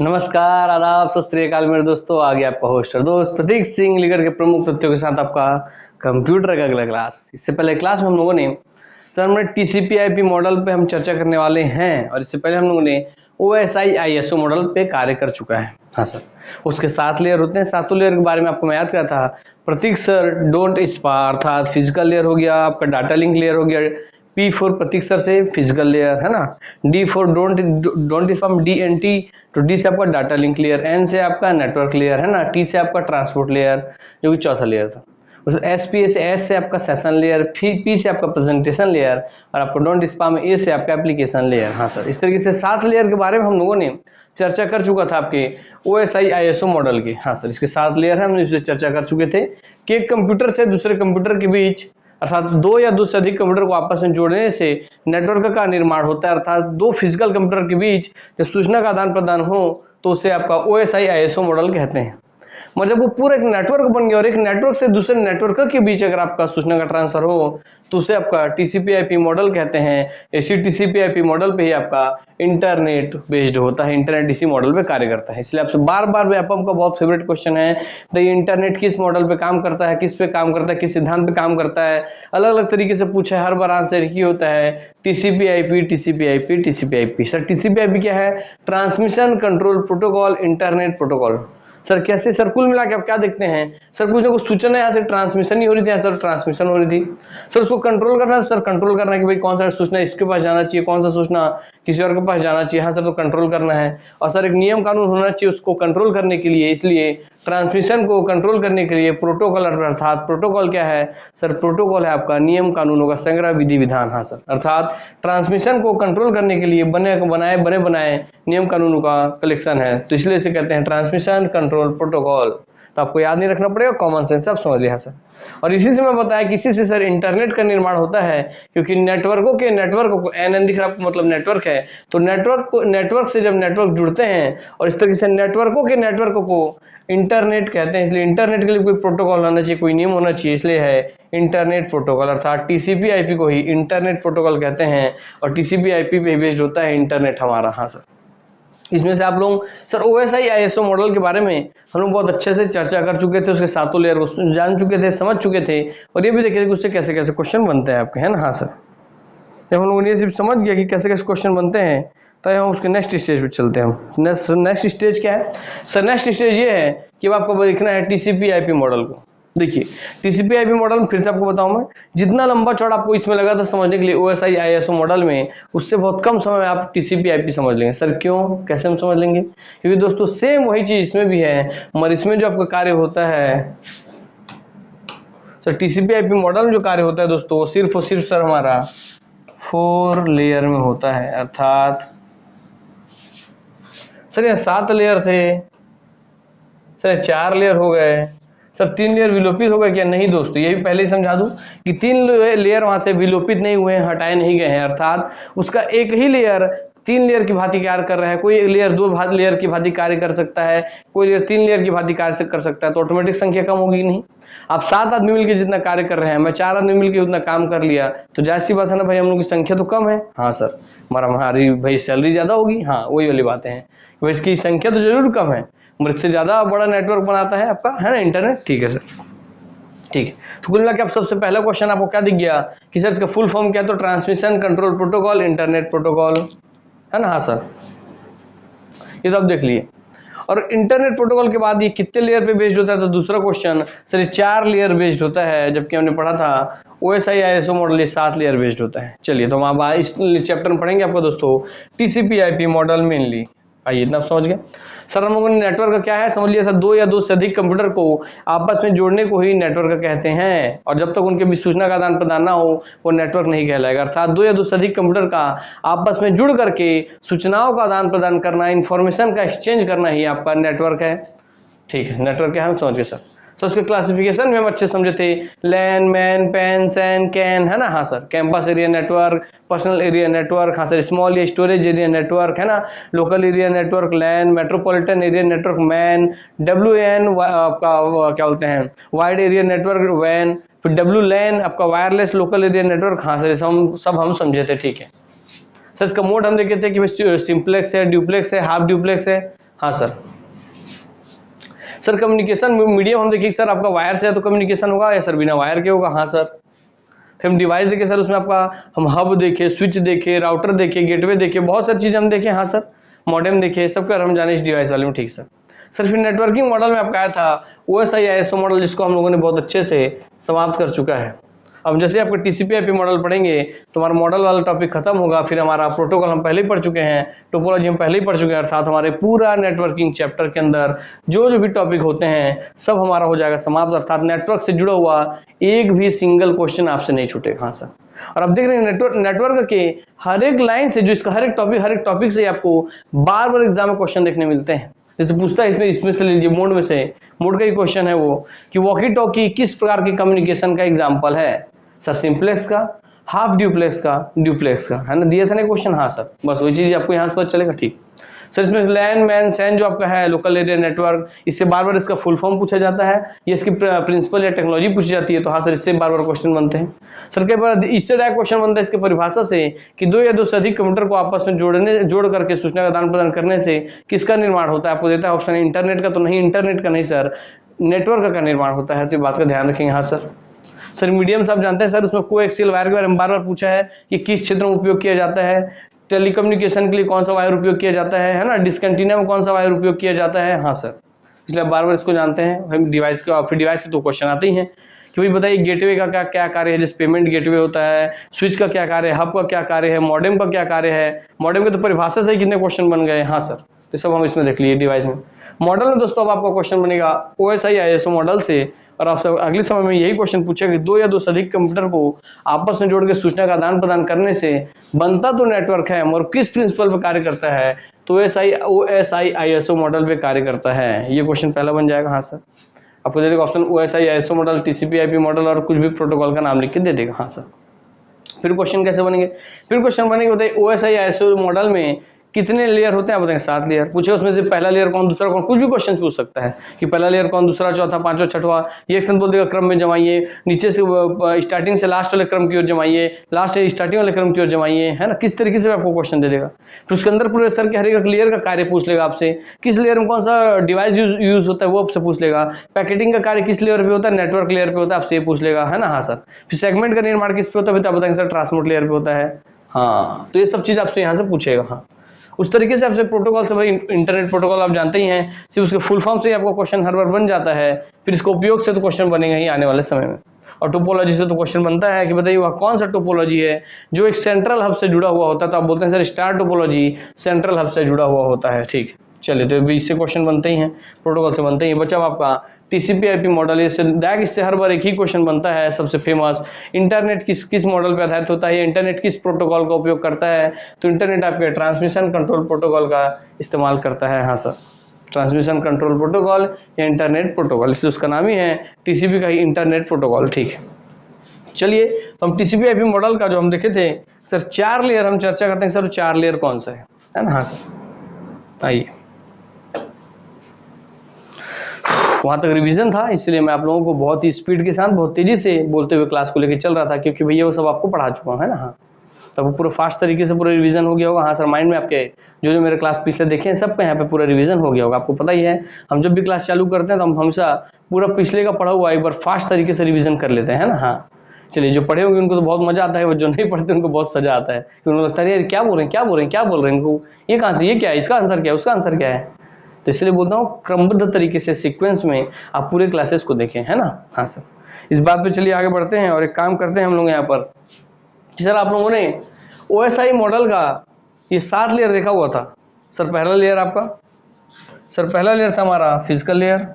नमस्कार, आदाब, सत श्री अकाल मेरे दोस्तों। आ गया आपका होस्टर दोस्त प्रतीक सिंह लिगर के प्रमुख तथ्यों के साथ आपका कंप्यूटर का अगला क्लास। इससे पहले क्लास में हम लोगों ने हमने TCP/IP मॉडल पे हम चर्चा करने वाले हैं, और इससे पहले हम लोगों ने OSI ISO मॉडल पे कार्य कर चुका है। हाँ सर, उसके 7 लेयर होते हैं। 7 लेयर के बारे में आपको मैं याद करा था। प्रतीक सर डोंट स्पा अर्थात फिजिकल लेयर हो गया, आपका डाटा लिंक लेयर हो गया। P फॉर प्रतीक सर से फिजिकल लेयर है ना, D for don't spa DNT, तो D से आपका डाटा लिंक लेयर, N से आपका नेटवर्क लेयर है ना, T से आपका ट्रांसपोर्ट लेयर जो कि चौथा लेयर था। SP से S से आपका सेशन लेयर, P से आपका प्रेजेंटेशन लेयर, और आपको डोंट स्पा में A से आपका एप्लीकेशन लेयर। हाँ सर, इस तरीके से 7 लेयर के बारे में हम लोगों ने चर्चा कर चुका था आपके OSI ISO मॉडल की। हाँ सर, इसके 7 लेयर है, हम इस पर चर्चा कर चुके थे कि एक कंप्यूटर से दूसरे कंप्यूटर के बीच अर्थात 2 या 2 से अधिक कंप्यूटर को आपस में जोड़ने से नेटवर्क का निर्माण होता है। अर्थात 2 फिजिकल कंप्यूटर के बीच जब सूचना का आदान प्रदान हो तो उसे आपका OSI ISO मॉडल कहते हैं। मतलब वो पूरा एक नेटवर्क बन गया, और एक नेटवर्क से दूसरे नेटवर्क के बीच अगर आपका सूचना का ट्रांसफर हो तो उसे आपका TCP/IP मॉडल कहते हैं। इसी TCP/IP मॉडल पे ही आपका इंटरनेट बेस्ड होता है, इंटरनेट इसी मॉडल पे कार्य करता है। इसलिए आपसे बार बार व्यापम का बहुत फेवरेट क्वेश्चन है, द इंटरनेट किस मॉडल पे काम करता है, किस पे काम करता है, किस सिद्धांत पे काम करता है, अलग अलग तरीके से पूछा है, हर बार आंसर ही होता है TCP/IP TCP/IP TCP/IP। Sir TCP/IP क्या है? Transmission control protocol, internet protocol. Sir कैसे? सर कुल मिला के आप क्या देखते हैं? सर कुछ ना कुछ सूचना यहाँ से ट्रांसमिशन ही हो रही थी, यहाँ सर ट्रांसमिशन हो रही थी। सर उसको कंट्रोल करना है, सर कंट्रोल करना है कि भाई कौन सा सूचना इसके पास जाना चाहिए, कौन सा सूचना किसी और के पास जाना चाहिए। हाँ सर, तो कंट्रोल करना है। और सर एक नियम कानून होना चाहिए उसको कंट्रोल करने के लिए, इसलिए ट्रांसमिशन को कंट्रोल करने के लिए प्रोटोकॉल, अर्थात प्रोटोकॉल क्या है सर? प्रोटोकॉल है आपका नियम कानूनों का संग्रह, विधि विधान। हाँ सर, अर्थात ट्रांसमिशन को कंट्रोल करने के लिए बने बनाए नियम कानूनों का कलेक्शन है, तो इसलिए इसे कहते हैं ट्रांसमिशन कंट्रोल प्रोटोकॉल। तो आपको याद नहीं रखना पड़ेगा, कॉमन सेंस आप समझ लिया सर। और इसी से मैं बताया कि इसी से सर इंटरनेट का निर्माण होता है, क्योंकि नेटवर्क को एन दिख रहा है आपको, मतलब नेटवर्क है। तो नेटवर्क से जब नेटवर्क जुड़ते हैं और इस तरीके से नेटवर्क को इंटरनेट कहते हैं। इसलिए इंटरनेट के लिए कोई प्रोटोकॉल होना चाहिए, कोई नियम होना चाहिए, इसलिए है इंटरनेट प्रोटोकॉल। अर्थात TCP/IP को ही इंटरनेट प्रोटोकॉल कहते हैं, और TCP/IP पे बेस्ड होता है इंटरनेट हमारा। हाँ सर, इसमें से आप लोग सर OSI ISO मॉडल के बारे में हम लोग बहुत अच्छे से चर्चा कर चुके थे, उसके 7 लेयर को जान चुके थे, समझ चुके थे, और ये भी देखे थे कि उससे कैसे कैसे क्वेश्चन बनते हैं आपके, है ना। हाँ सर, जब हम लोगों ने ये सिर्फ समझ गया कि कैसे कैसे क्वेश्चन बनते हैं, तो हम उसके नेक्स्ट स्टेज पे चलते हैं। नेक्स्ट स्टेज क्या है सर? नेक्स्ट स्टेज ये है कि अब आपको देखना है TCP/IP मॉडल को। देखिए TCP/IP मॉडल फिर से आपको बताऊं मैं, जितना लंबा चौड़ा आपको इसमें लगा था समझने के लिए OSI ISO मॉडल में, उससे बहुत कम समय में आप TCP/IP समझ लेंगे। सर क्यों, कैसे हम समझ लेंगे? क्योंकि दोस्तों सेम वही चीज इसमें भी है, मगर इसमें जो आपका कार्य होता है सर, TCP/IP मॉडल में जो कार्य होता है दोस्तों, वो सिर्फ और सिर्फ सर हमारा 4 लेयर में होता है। अर्थात सर यहाँ 7 लेयर थे, सर 4 लेयर हो गए, सर 3 लेयर विलोपित हो गए क्या? नहीं दोस्तों, ये भी पहले ही समझा दूं कि 3 लेयर वहां से विलोपित नहीं हुए हैं, हटाए नहीं गए हैं। अर्थात उसका एक ही लेयर 3 लेयर की भांति कार्य कर रहा है। कोई एक लेयर 2 लेयर की भांति कार्य कर सकता है, कोई लेयर 3 लेयर की भांति कार्य कर सकता है, तो ऑटोमेटिक संख्या कम होगी नहीं। आप 7 आदमी मिलकर जितना कार्य कर रहे हैं, मैं 4 आदमी मिलकर उतना काम कर लिया, तो जाहिर सी बात है ना भाई, हम लोग की संख्या तो कम है। हाँ सर, हमारी भाई सैलरी ज्यादा होगी। हाँ, वही वाली बातें हैं, भाई इसकी संख्या तो जरूर कम है, मगर इससे ज्यादा बड़ा नेटवर्क बनाता है आपका, है ना, इंटरनेट। ठीक है सर, ठीक है। तो कुल मिला के आप सबसे पहला क्वेश्चन आपको क्या दिख गया कि सर इसका फुल फॉर्म क्या है? तो transmission control protocol, internet protocol, है ना। हाँ सर, ये तो आप देख लिए। और इंटरनेट प्रोटोकॉल के बाद ये कितने लेयर पे बेस्ड होता है? तो दूसरा क्वेश्चन सर, ये 4 लेयर बेस्ड होता है, जबकि हमने पढ़ा था OSI ISO मॉडल ये 7 लेयर बेस्ड होता है। चलिए, तो हम अब इस चैप्टर में पढ़ेंगे आपको दोस्तों TCP/IP मॉडल मेनली। आइए, इतना समझ गए सर। हम लोगों ने नेटवर्क का क्या है समझ लिया सर, 2 या 2 से अधिक कंप्यूटर को आपस में जोड़ने को ही नेटवर्क कहते हैं, और जब तक उनके बीच सूचना का आदान प्रदान ना हो वो नेटवर्क नहीं कहलाएगा। अर्थात 2 या 2 से अधिक कंप्यूटर का आपस में जुड़ करके सूचनाओं का आदान प्रदान करना, इंफॉर्मेशन का एक्सचेंज करना ही आपका नेटवर्क है। ठीक है, नेटवर्क क्या है हम समझ गए सर। सो उसके क्लासिफिकेशन में हम अच्छे समझे थे, LAN, MAN, PAN, SAN, CAN, है ना, हाँ sir, campus area network, personal area network, हाँ सर, स्मॉल या स्टोरेज एरिया नेटवर्क, है ना, local area network LAN, metropolitan area network MAN, WAN आपका क्या बोलते हैं वाइड एरिया नेटवर्क वैन, फिर WLAN आपका वायरलेस लोकल एरिया नेटवर्क, हाँ सर, सब हम समझे थे, ठीक है सर। इसका मोड हम देखे थे कि सिंप्लेक्स है, ड्यूप्लेक्स है, हाफ ड्यूप्लेक्स है, हाँ सर। सर कम्युनिकेशन मीडियम हम देखिए सर, आपका वायर से है तो कम्युनिकेशन होगा या सर बिना वायर के होगा, हाँ सर। फिर हम डिवाइस देखे सर, उसमें आपका हम हब देखे, स्विच देखे, राउटर देखे, गेटवे देखे, बहुत सारी चीज़ हम देखे, हाँ सर। मॉडेम देखे, सब कर हम जाने इस डिवाइस वाले में, ठीक सर। सर फिर नेटवर्किंग मॉडल में आपका आया था OSI ISO मॉडल, जिसको हम लोगों ने बहुत अच्छे से समाप्त कर चुका है। अब जैसे आपको TCP/IP मॉडल पढ़ेंगे तो हमारा मॉडल वाला टॉपिक खत्म होगा, फिर हमारा प्रोटोकॉल हम पहले ही पढ़ चुके हैं, टोपोलॉजी हम पहले ही पढ़ चुके हैं, अर्थात हमारे पूरा नेटवर्किंग चैप्टर के अंदर जो जो भी टॉपिक होते हैं सब हमारा हो जाएगा समाप्त, अर्थात नेटवर्क से जुड़ा हुआ एक भी सिंगल क्वेश्चन आपसे नहीं छूटेगा, हाँ सर। और अब देख रहे हैं नेटवर्क के हर एक लाइन से, जो इसका हर एक टॉपिक से आपको बार बार एग्जाम में क्वेश्चन देखने मिलते हैं। जैसे पूछता है इसमें से लीजिए मोड में से, मोड का ही क्वेश्चन है वो कि वॉकी टॉकी किस प्रकार की कम्युनिकेशन का एग्जाम्पल है, सर सिंप्लेक्स का, हाफ ड्यूप्लेक्स का, ड्यूप्लेक्स का, है ना, दिया था ना क्वेश्चन, हाँ सर, बस वही चीज आपको यहाँ से पता चलेगा, ठीक। सर इसमें लैन, मैन, सैन जो आपका है लोकल एरिया नेटवर्क, इससे बार बार इसका फुल फॉर्म पूछा जाता है, ये इसकी प्रिंसिपल या टेक्नोलॉजी पूछी जाती है, तो हाँ सर इससे बार बार क्वेश्चन बनते हैं। सर कई बार इससे डायरेक्ट क्वेश्चन बनता है इसके परिभाषा से कि दो या दो से अधिक कंप्यूटर को आपस में जोड़ करके सूचना का आदान प्रदान करने से किसका निर्माण होता है, आपको देता है ऑप्शन है इंटरनेट का, तो नहीं, इंटरनेट का नहीं सर, नेटवर्क का निर्माण होता है, तो ये बात का ध्यान रखेंगे, हाँ सर। सर मीडियम से आप जानते हैं सर, उसमें कोएक्सियल वायर के बारे में बार बार पूछा है कि किस क्षेत्र में उपयोग किया जाता है, टेलीकम्युनिकेशन के लिए कौन सा वायर उपयोग किया जाता है ना, डिस्कंटिन्यूअस में कौन सा वायर उपयोग किया जाता है, हाँ सर, इसलिए आप बार बार इसको जानते हैं। हम डिवाइस का, फिर डिवाइस से तो क्वेश्चन आते ही हैं कि भाई बताइए गेटवे का क्या कार्य है, जैसे पेमेंट गेटवे होता है, स्विच का क्या कार्य है, हब का क्या कार्य है, मॉडेम का क्या कार्य है, मॉडेम के तो परिभाषा से ही कितने क्वेश्चन बन गए, हाँ सर, तो सब हम इसमें देख लिए डिवाइस में। मॉडल में दोस्तों अब आपका क्वेश्चन बनेगा OSI ISO मॉडल से, और आपसे अगले समय में यही क्वेश्चन पूछेगा कि दो या दो से अधिक कंप्यूटर को आपस में जोड़ के सूचना का आदान प्रदान करने से बनता तो नेटवर्क है और किस प्रिंसिपल पर कार्य करता है, तो OSI ISO मॉडल पे कार्य करता है, ये क्वेश्चन पहला बन जाएगा, हाँ सर। आपको दे देगा option OSI ISO model, TCP/IP model और कुछ भी प्रोटोकॉल का नाम लिख के दे देगा, हाँ सर। फिर क्वेश्चन कैसे बनेंगे, फिर क्वेश्चन बनेंगे बताइए OSI ISO मॉडल में कितने लेयर होते हैं, आप बताएंगे 7 लेयर। पूछे उसमें से पहला लेयर कौन, दूसरा कौन, कुछ भी क्वेश्चन पूछ सकता है कि पहला लेयर कौन, दूसरा, चौथा, पांचवा, छठवा, ये एक बोल देगा क्रम में जमाइए, नीचे से स्टार्टिंग से लास्ट वाले क्रम की ओर जमाइए, लास्ट से स्टार्टिंग वाले क्रम की ओर जमाइए, है ना, किस तरीके से आपको क्वेश्चन दे देगा। फिर उसके अंदर पूरे सर के हर एक लेयर का कार्य पूछ लेगा आपसे, किस लेयर में कौन सा डिवाइस यूज होता है वो आपसे पूछ लेगा, पैकेटिंग का कार्य किस लेयर पे होता है, नेटवर्क लेयर पे होता है, आपसे ये पूछ लेगा, है ना, हाँ सर। फिर सेगमेंट का निर्माण किस पे होता है, बताएंगे सर ट्रांसपोर्ट लेयर पे होता है, हाँ, तो ये सब चीज आपसे यहाँ से पूछेगा, हाँ। उस तरीके से आपसे प्रोटोकॉल से, भाई इंटरनेट प्रोटोकॉल आप जानते ही हैं, सिर्फ उसके फुल फॉर्म से ही आपको क्वेश्चन हर बार बन जाता है, फिर इसका उपयोग से तो क्वेश्चन बनेगा ही आने वाले समय में। और टोपोलॉजी से तो क्वेश्चन बनता है कि बताइए वह कौन सा टोपोलॉजी है जो एक सेंट्रल हब से जुड़ा हुआ होता है, तो आप बोलते हैं sir star topology central hub से जुड़ा हुआ होता है, ठीक। चलिए, तो इससे क्वेश्चन बनते ही हैं, प्रोटोकॉल से बनते ही हैं। बच्चा आपका TCP/IP मॉडल, इससे हर बार एक ही क्वेश्चन बनता है, सबसे फेमस, इंटरनेट किस मॉडल पर आधारित होता है, इंटरनेट किस प्रोटोकॉल का उपयोग करता है, तो इंटरनेट आपके ट्रांसमिशन कंट्रोल प्रोटोकॉल का इस्तेमाल करता है, हाँ सर, ट्रांसमिशन कंट्रोल प्रोटोकॉल या इंटरनेट प्रोटोकॉल, इसलिए उसका नाम ही है TCP का ही इंटरनेट प्रोटोकॉल, ठीक है। चलिए, तो हम TCP/IP मॉडल का जो हम देखे थे सर 4 लेयर हम चर्चा करते हैं सर, 4 लेयर कौन सा है ना, हाँ सर, आइए। वहाँ तक रिवीजन था, इसलिए मैं आप लोगों को बहुत ही स्पीड के साथ, बहुत तेजी से बोलते हुए क्लास को लेकर चल रहा था, क्योंकि भैया वो सब आपको पढ़ा चुका है ना, हाँ, तब वो पूरा फास्ट तरीके से पूरा रिवीजन हो गया होगा, हाँ सर। माइंड में आपके जो मेरे क्लास पिछले देखे हैं सबका यहाँ पे पूरा रिवीजन हो गया होगा, आपको पता ही है हम जब भी क्लास चालू करते हैं तो हम हमेशा पूरा पिछले का पढ़ा हुआ एक बार फास्ट तरीके से रिवीजन कर लेते हैं ना, हाँ। चलिए, जो पढ़े होंगे उनको तो बहुत मजा आता है, वो जो नहीं पढ़ते उनको बहुत सजा आता है, क्योंकि उनको लगता है यार क्या बोल रहे हैं इनको, ये कहाँ से, ये क्या है, इसका आंसर क्या है, उसका आंसर क्या है। तो इसलिए बोलता हूँ क्रमबद्ध तरीके से सीक्वेंस में आप पूरे क्लासेस को देखें, है ना, हाँ सर। इस बात पे चलिए आगे बढ़ते हैं और एक काम करते हैं हम लोग यहाँ पर। सर आप लोगों ने OSI मॉडल का ये 7 लेयर देखा हुआ था सर। पहला लेयर आपका सर, पहला लेयर था हमारा फिजिकल लेयर,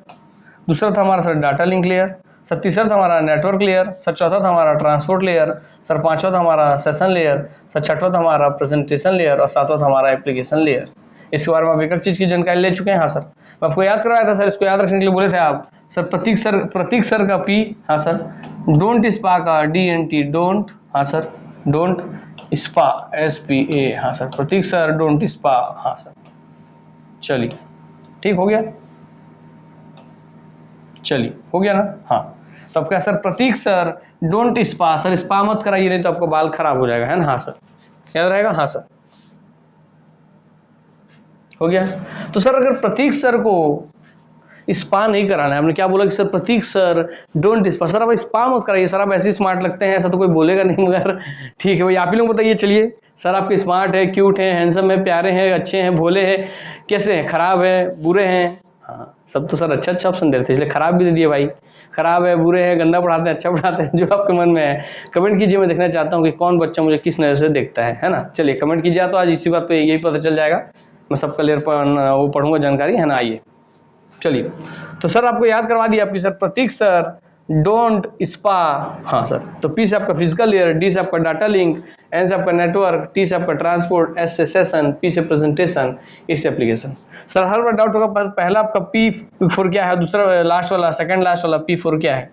दूसरा था हमारा sir data link layer, sir तीसरा था हमारा नेटवर्क लेयर, सर चौथा था हमारा ट्रांसपोर्ट लेयर, सर पांचवा था हमारा सेशन लेयर, सर छठवा था हमारा प्रेजेंटेशन लेयर और सातवां था हमारा एप्लीकेशन लेयर। इसके बारे में आप एक एक चीज की जानकारी ले चुके हैं, हाँ सर। मैं आपको याद करवाया था सर, इसको याद रखने के लिए बोले थे आप प्रतीक सर का पी, हाँ सर। डोंट स्पा का DNT, डोंट, हाँ सर। डोंट स्पा, SPA, हाँ sir. Prateek sir don't spa, हाँ सर। चलिए ठीक हो गया, चलिए हो गया ना, हाँ। तो अब क्या sir, Prateek sir don't spa, sir spa मत कराइए नहीं तो आपको बाल खराब हो जाएगा, है ना, हाँ सर। याद रहेगा, हाँ सर। हो गया। तो सर अगर प्रतीक सर को स्पा नहीं कराना है, हमने क्या बोला कि sir Prateek sir don't spa, sir आप स्पा मत कराइए, सर आप ऐसे स्मार्ट लगते हैं, ऐसा तो कोई बोलेगा नहीं, मगर ठीक है भाई, आप ही लोग बताइए। चलिए सर, आपके स्मार्ट है, क्यूट है, हैंडसम है, प्यारे हैं, अच्छे हैं, भोले हैं, कैसे हैं, खराब है, बुरे हैं, हाँ सब तो सर अच्छा अच्छा ऑप्शन दे रहे थे, इसलिए खराब भी दे दिए भाई। खराब है, बुरे हैं, गंदा पढ़ाते हैं, अच्छा पढ़ाते हैं, जो आपके मन में है कमेंट कीजिए। मैं देखना चाहता हूँ कि कौन बच्चा मुझे किस नजर से देखता है ना। चलिए कमेंट कीजिए, तो आज इसी बात पे यही पता चल जाएगा, मैं सब क्लियर वो पढ़ूंगा जानकारी, है ना। आइए चलिए, तो सर आपको याद करवा दिया आपकी, sir Prateek sir don't spa, हाँ सर। तो पी से आपका फिजिकल लेयर, डी से आपका डाटा लिंक, एन से आपका नेटवर्क, टी से आपका ट्रांसपोर्ट, एस से सेशन, पी से प्रेजेंटेशन, ई से एप्लीकेशन। सर हर बार डाउट होगा, पहला आपका P4 क्या है, दूसरा लास्ट वाला, सेकंड लास्ट वाला P4 क्या है।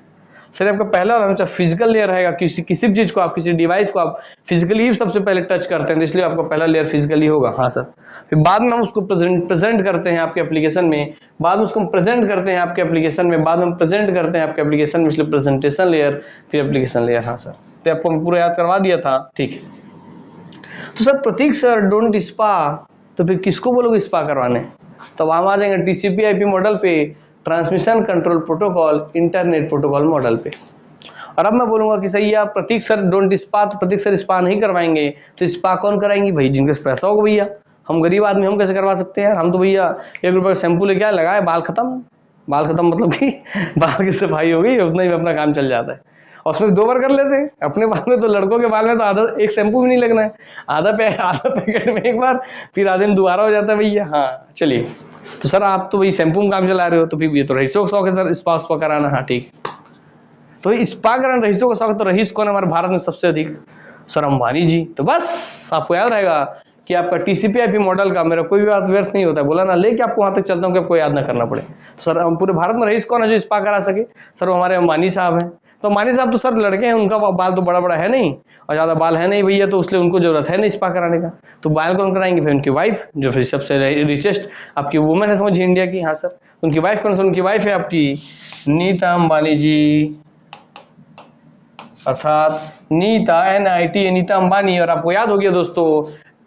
सर आपका पहला वाला हमेशा फिजिकल लेयर रहेगा, किसी किसी भी चीज को आप, किसी डिवाइस को आप फिजिकली ही सबसे पहले टच करते हैं, तो इसलिए आपका पहला लेयर फिजिकली होगा, हाँ सर। फिर बाद में हम उसको प्रेजेंट करते हैं आपके एप्लीकेशन में, बाद में उसको प्रेजेंट करते हैं आपके एप्लीकेशन में, बाद में प्रेजेंट करते हैं आपके एप्लीकेशन में, इसलिए प्रेजेंटेशन लेयर, फिर एप्लीकेशन लेयर, हाँ सर। तो आपको मैं पूरा याद करवा दिया था, ठीक है। तो sir Prateek sir don't spa, तो फिर किसको बोलोगे स्पा करवाने, तो हम आ जाएंगे TCP/IP मॉडल पे, transmission control protocol, internet protocol model पे। और अब मैं बोलूंगा कि सही है, आप प्रतीक सर डोंट स्पा, तो प्रतीक सर स्पा नहीं करवाएंगे, तो स्पा कौन कराएंगे भाई, जिनके पास पैसा होगा भैया। हम गरीब आदमी, हम कैसे करवा सकते हैं, हम तो भैया 1 रुपए का शैम्पू लेके आए, लगाए, बाल खत्म। बाल खत्म मतलब कि बाल की सफाई हो गई, उतना ही में अपना काम चल जाता है। और उसमें 2 बार कर लेते हैं, अपने बाल में तो, लड़कों के बाल में तो आधा एक शैम्पू भी नहीं लगना है, आधा पैकेट में एक बार, फिर आधे में दोबारा हो जाता है भैया, हाँ। चलिए, तो सर आप तो भाई शैम्पू में काम चला रहे हो, तो फिर ये तो रईसों का शौक है सर, स्पा उस्पा कराना, हाँ ठीक है। तो स्पा कराना रईसों का शौक है, तो रईस कौन है हमारे भारत में सबसे अधिक, सर अंबानी जी। तो बस आपको याद रहेगा कि आपका TCP/IP मॉडल का मेरा कोई भी बात व्यर्थ नहीं होता है, बोला ना, लेके आपको वहां तक चलता हूँ कि आपको याद ना करना पड़े। सर हम पूरे भारत में रईस कौन है जो स्पा करा सके, सर वो हमारे अंबानी साहब हैं। तो अंबानी साहब तो सर लड़के हैं, उनका बाल तो बड़ा बड़ा है नहीं, और ज्यादा बाल है नहीं भैया, तो इसलिए उनको जरूरत है नहीं स्पा कराने का। तो बाल कौन कराएंगे, फिर उनकी वाइफ, जो फिर सबसे रिचेस्ट आपकी वुमेन है समझिए इंडिया की, हाँ सर। उनकी वाइफ कौन सी, उनकी वाइफ है आपकी नीता अंबानी जी, अर्थात नीता, NIT, नीता अंबानी। और आपको याद हो गया दोस्तों,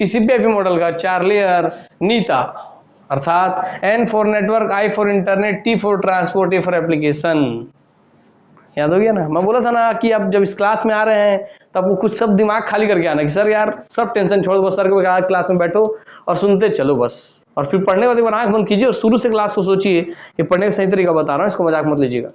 TCP/IP मॉडल का 4 लेयर नीता, अर्थात N for network, I for internet, T for transport, A for application. याद हो गया ना, मैं बोला था ना कि आप जब इस क्लास में आ रहे हैं तो आपको कुछ सब दिमाग खाली करके आना, कि सर यार सब टेंशन छोड़, बस सर के क्लास में बैठो और सुनते चलो बस। और फिर पढ़ने वाले आंख बंद कीजिए और शुरू से क्लास को सोचिए, ये पढ़ने का सही तरीका बता रहा हूँ, इसको मजाक मत लीजिएगा।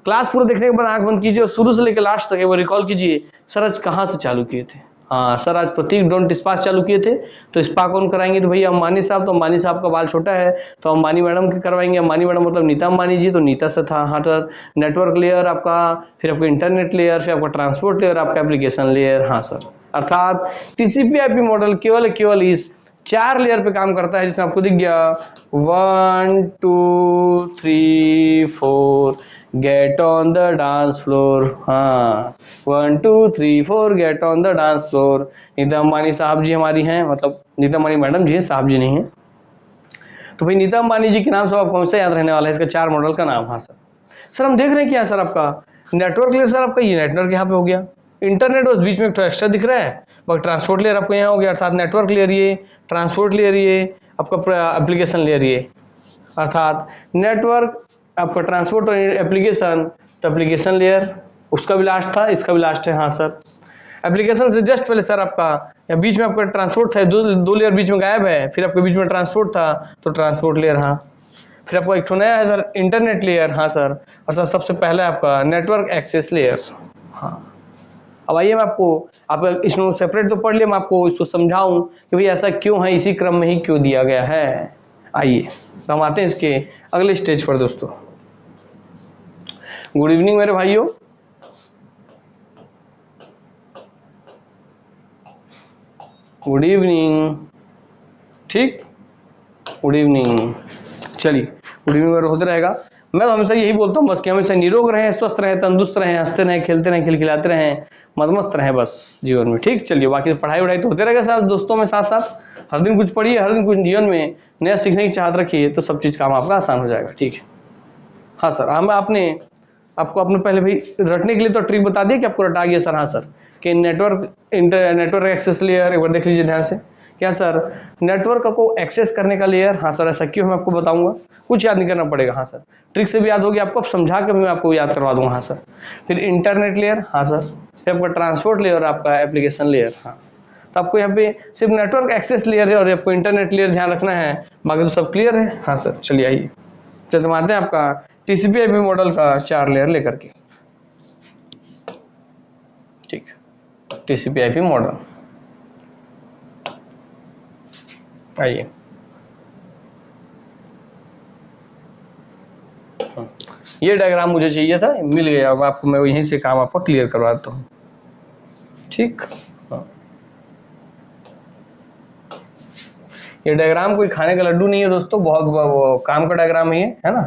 क्लास पूरा देखने के बाद आंख बंद कीजिए और शुरू से लेकर लास्ट तक वो रिकॉल कीजिए, सर आज कहाँ से चालू किए थे। हाँ सर, आज प्रतीक डोंट स्पा चालू किए थे, तो स्पा कौन कराएंगे, तो भैया अंबानी साहब। तो अंबानी साहब का बाल छोटा है, तो अंबानी मैडम के करवाएंगे, अंबानी मैडम मतलब नीता अंबानी जी, तो नीता से था, हाँ सर। नेटवर्क लेयर आपका, फिर आपका इंटरनेट लेयर, फिर आपका ट्रांसपोर्ट लेयर, आपका एप्लीकेशन लेयर, हाँ सर। अर्थात TCP/IP मॉडल केवल इस 4 लेयर पे काम करता है, जिसमें आपको दिख गया 1 2 3 4 get on the dance floor, हाँ 1 2 3 4 get on the dance floor. Nita Ambani साहब जी हमारी हैं, मतलब नीता अंबानी मैडम जी हैं, साहब जी नहीं है। तो भाई नीता अंबानी जी के नाम से आपको हमसे याद रहने वाला है, इसका 4 मॉडल का नाम, हाँ सर। सर हम देख रहे हैं क्या सर, आपका नेटवर्क लेयर, सर आपका ये नेटवर्क यहाँ पे हो गया, इंटरनेट बस बीच में एक एक्स्ट्रा दिख रहा है, बस ट्रांसपोर्ट लेयर आपको यहाँ हो गया, अर्थात नेटवर्क लेयर ये, ट्रांसपोर्ट लेयर ये, आपका एप्लीकेशन लेयर ये, अर्थात नेटवर्क आपका ट्रांसपोर्ट और एप्लीकेशन, तो एप्लीकेशन लेयर उसका भी लास्ट था, इसका भी लास्ट है, हाँ सर। एप्लीकेशन से जस्ट पहले सर आपका या बीच में आपका ट्रांसपोर्ट था, दो लेयर बीच में गायब है, फिर आपके बीच में ट्रांसपोर्ट था, तो ट्रांसपोर्ट लेयर, हाँ। फिर आपको एक नया है सर इंटरनेट लेयर, हाँ सर। और सर सबसे पहले आपका नेटवर्क एक्सेस लेयर, हाँ। अब आइए मैं आपको, आप इसमें सेपरेट तो पढ़ लिया, मैं आपको इसको समझाऊं कि भाई ऐसा क्यों है, इसी क्रम में ही क्यों दिया गया है। आइए तो हम आते हैं इसके अगले स्टेज पर दोस्तों। गुड इवनिंग मेरे भाइयों, गुड इवनिंग, ठीक, गुड इवनिंग। चलिए गुड इवनिंग होते रहेगा। मैं तो हमेशा यही बोलता हूँ बस कि हमेशा निरोग रहें, स्वस्थ रहें, तंदुरुस्त रहें, हंसते रहें, खेलते रहें, खिलखिलाते रहें, मदमस्त रहें बस जीवन में। ठीक, चलिए बाकी पढ़ाई वढ़ाई तो होते रहेगा साथ दोस्तों में, साथ साथ हर दिन कुछ पढ़िए, हर दिन कुछ जीवन में नया सीखने की चाहत रखिए, तो सब चीज़ काम आपका आसान हो जाएगा। ठीक है, हाँ सर। हम आपने पहले भाई रटने के लिए तो ट्रिक बता दिया कि आपको रटा गया सर। हाँ सर, कि नेटवर्क एक्सेस लेयर एक बार देख लीजिए ध्यान से। क्या सर, नेटवर्क को एक्सेस करने का लेयर। हाँ सर, ऐसा क्यों, मैं आपको बताऊंगा, कुछ याद नहीं करना पड़ेगा। हाँ सर, ट्रिक से भी याद होगी आपको, अब समझा कर मैं आपको याद करवा दूंगा। हाँ सर, फिर इंटरनेट लेयर। हाँ सर, फिर आपका ट्रांसपोर्ट लेयर, आपका एप्लीकेशन लेयर। हाँ, तो आपको यहाँ पे सिर्फ नेटवर्क एक्सेस लेयर है और आपको इंटरनेट लेयर ध्यान रखना है, बाकी तो सब क्लियर है। हाँ सर, चलिए आइए चलते मानते हैं आपका टीसीपी/आईपी मॉडल का 4 लेयर लेकर के। ठीक, टीसीपी/आईपी मॉडल आइए। ये डायग्राम मुझे चाहिए था, मिल गया। अब आपको मैं यहीं से काम आपका क्लियर करवा देता हूँ। ठीक, हाँ। ये डायग्राम कोई खाने का लड्डू नहीं है दोस्तों, बहुत काम का डायग्राम है ना।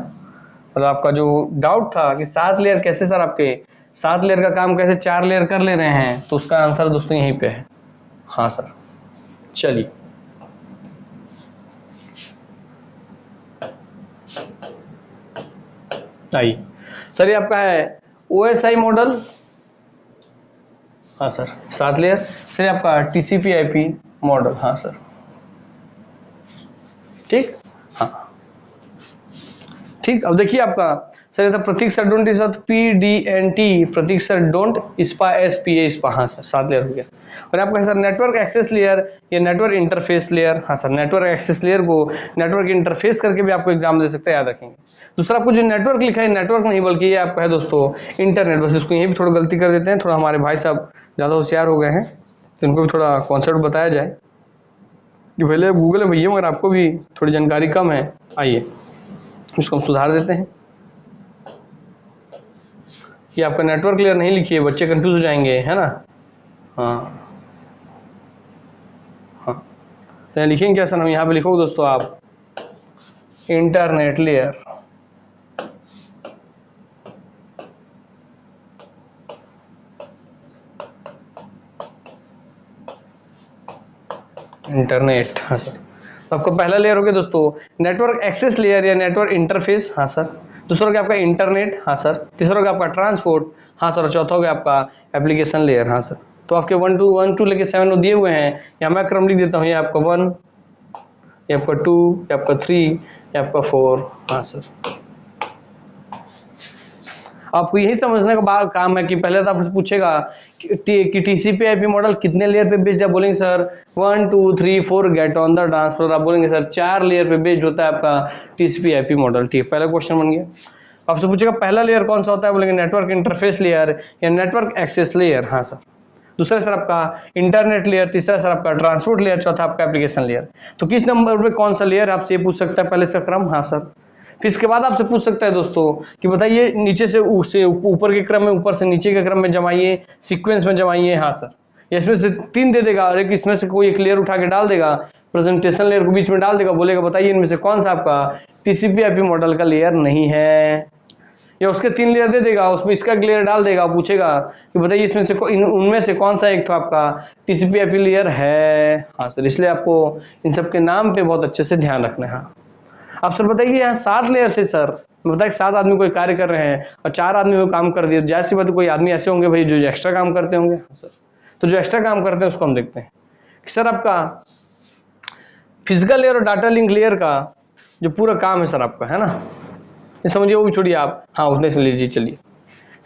मतलब आपका जो डाउट था कि 7 लेयर कैसे सर, आपके 7 लेयर का काम कैसे 4 लेयर कर ले रहे हैं, तो उसका आंसर दोस्तों यहीं पे है। हाँ सर, चलिए आइए सर, ये आपका है ओएसआई मॉडल। हाँ सर, 7 लेयर। सर ये आपका टीसीपी/आईपी मॉडल। हाँ सर, ठीक, हाँ ठीक। अब देखिए आपका सर, ये था प्रतीक सर डोंट इस PDNT, Prateek sir don't spa SPA spa. हाँ सर, 7 लेयर हो गया। और आपका सर नेटवर्क एक्सेस लेयर या नेटवर्क इंटरफेस लेयर। हाँ सर, नेटवर्क एक्सेस लेयर को नेटवर्क इंटरफेस करके भी आपको एग्जाम दे सकते हैं, याद रखेंगे। दूसरा आपको जो नेटवर्क लिखा है, नेटवर्क नहीं बल्कि ये आपका है दोस्तों इंटरनेट। बस इसको यहीं भी थोड़ा गलती कर देते हैं, थोड़ा हमारे भाई साहब ज़्यादा होशियार हो गए हैं, तो इनको भी थोड़ा कॉन्सेप्ट बताया जाए कि पहले गूगल है भैया, मगर आपको भी थोड़ी जानकारी कम है। आइए उसको हम सुधार देते हैं कि आपका नेटवर्क लेयर नहीं लिखिए, बच्चे कंफ्यूज हो जाएंगे, है ना। हाँ हाँ, तो लिखेंगे क्या सर, हम यहाँ पे लिखोगे दोस्तों आप इंटरनेट लेयर। इंटरनेट, हाँ सर। तो आपका पहला लेयर हो गया दोस्तों नेटवर्क एक्सेस लेयर या नेटवर्क इंटरफेस। हाँ सर। दूसरा हो गया आपका इंटरनेट। हाँ सर। तीसरा हो गया आपका ट्रांसपोर्ट। हाँ सर। और चौथा हो गया आपका एप्लीकेशन लेयर। हाँ सर। तो आपके 1 to लेके 7 दिए हुए हैं, या मैं क्रम लिख देता हूँ, ये आपका 1, ये आपका 2, ये आपका 3, ये आपका 4। हाँ सर, आपको यही समझने का काम है कि पहले तो आपसे पूछेगा कि टीसीपी/आईपी मॉडल कितने लेयर पे बेस्ड है। बोलेंगे sir 1 2 3 4 get on the dance floor. आप बोलेंगे सर 4 लेयर पे बेस्ड होता है आपका टीसीपी/आईपी मॉडल। ठीक है, पहला क्वेश्चन बन गया। आपसे पूछेगा पहला लेयर कौन सा होता है, बोलेंगे नेटवर्क इंटरफेस लेयर या नेटवर्क एक्सेस लेयर। हाँ सर। दूसरा सर आपका इंटरनेट लेयर, तीसरा सर आपका ट्रांसपोर्ट लेयर, चौथा आपका एप्लीकेशन लेयर। तो किस नंबर पे कौन सा लेयर आपसे ये पूछ सकता है, पहले से क्रम। हाँ सर। फिर इसके बाद आपसे पूछ सकता है दोस्तों कि बताइए नीचे से ऊपर के क्रम में, ऊपर से नीचे के क्रम में जमाइए, सीक्वेंस में जमाइए। हाँ सर, या इसमें से 3 दे देगा और एक इसमें से कोई एक लेयर उठा के डाल देगा, प्रेजेंटेशन लेयर को बीच में डाल देगा, बोलेगा बताइए इनमें से कौन सा आपका टीसीपी/आईपी मॉडल का लेयर नहीं है। या उसके 3 लेयर दे देगा, उसमें इसका लेयर डाल देगा, पूछेगा कि बताइए इसमें से उनमें से कौन सा एक तो आपका टीसीपी/आईपी लेयर है। हाँ सर, इसलिए आपको इन सब के नाम पे बहुत अच्छे से ध्यान रखना है। आप सर बताइए यहाँ 7 लेयर से सर बताइए 7 आदमी कोई कार्य कर रहे हैं और 4 आदमी को काम कर दिया, जैसी बात कोई आदमी ऐसे होंगे भाई जो एक्स्ट्रा काम करते होंगे। हाँ सर, तो जो एक्स्ट्रा काम करते हैं उसको हम देखते हैं कि सर आपका फिजिकल लेयर और डाटा लिंक लेयर का जो पूरा काम है सर आपका, है ना, ये समझिए, वो भी छोड़िए आप। हाँ, उतने से लीजिए। चलिए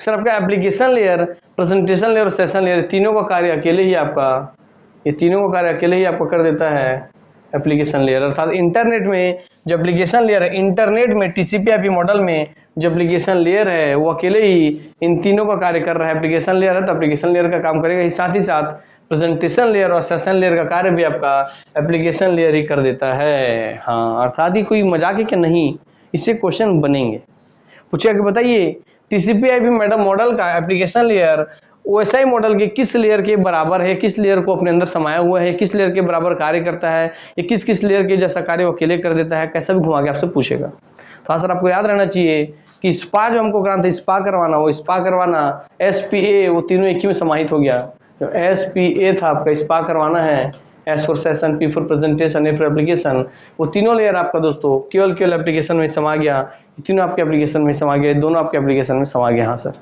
सर, आपका एप्लीकेशन लेयर, प्रेजेंटेशन लेयर और सेशन लेयर, तीनों का कार्य अकेले ही आपका, ये तीनों का कार्य अकेले ही आपका कर देता है एप्लीकेशन लेयर। अर्थात इंटरनेट में जो एप्लीकेशन लेयर है, इंटरनेट में टीसीपी/आईपी मॉडल में जो एप्लीकेशन लेयर है वो अकेले ही इन तीनों का कार्य कर रहा है। एप्लीकेशन लेयर है तो एप्लीकेशन लेयर का काम करेगा ही, साथ ही साथ प्रेजेंटेशन लेयर और सेशन लेयर का कार्य भी आपका एप्लीकेशन लेयर ही कर देता है। हाँ, अर्थात ही कोई मजाक है कि नहीं, इससे क्वेश्चन बनेंगे। पूछेगा कि बताइए टीसीपी/आईपी मॉडल का एप्लीकेशन लेयर ओएसआई मॉडल के किस लेयर के बराबर है, किस लेयर को अपने अंदर समाया हुआ है, किस लेयर के बराबर कार्य करता है, या किस किस लेयर के जैसा कार्य वो अकेले कर देता है, कैसा भी घुमा के आपसे पूछेगा। तो हाँ सर, आपको याद रहना चाहिए कि स्पा जो हमको कराना था, स्पा करवाना, वो स्पा करवाना, SPA, वो तीनों एक ही में समाहित हो गया। जो SPA था आपका, स्पा करवाना है, S for session, P for presentation, A for application, वो तीनों लेयर आपका दोस्तों केवल एप्लीकेशन में समा गया। तीनों आपके एप्लीकेशन में समा गया, दोनों आपके एप्लीकेशन में समा गया। हाँ सर।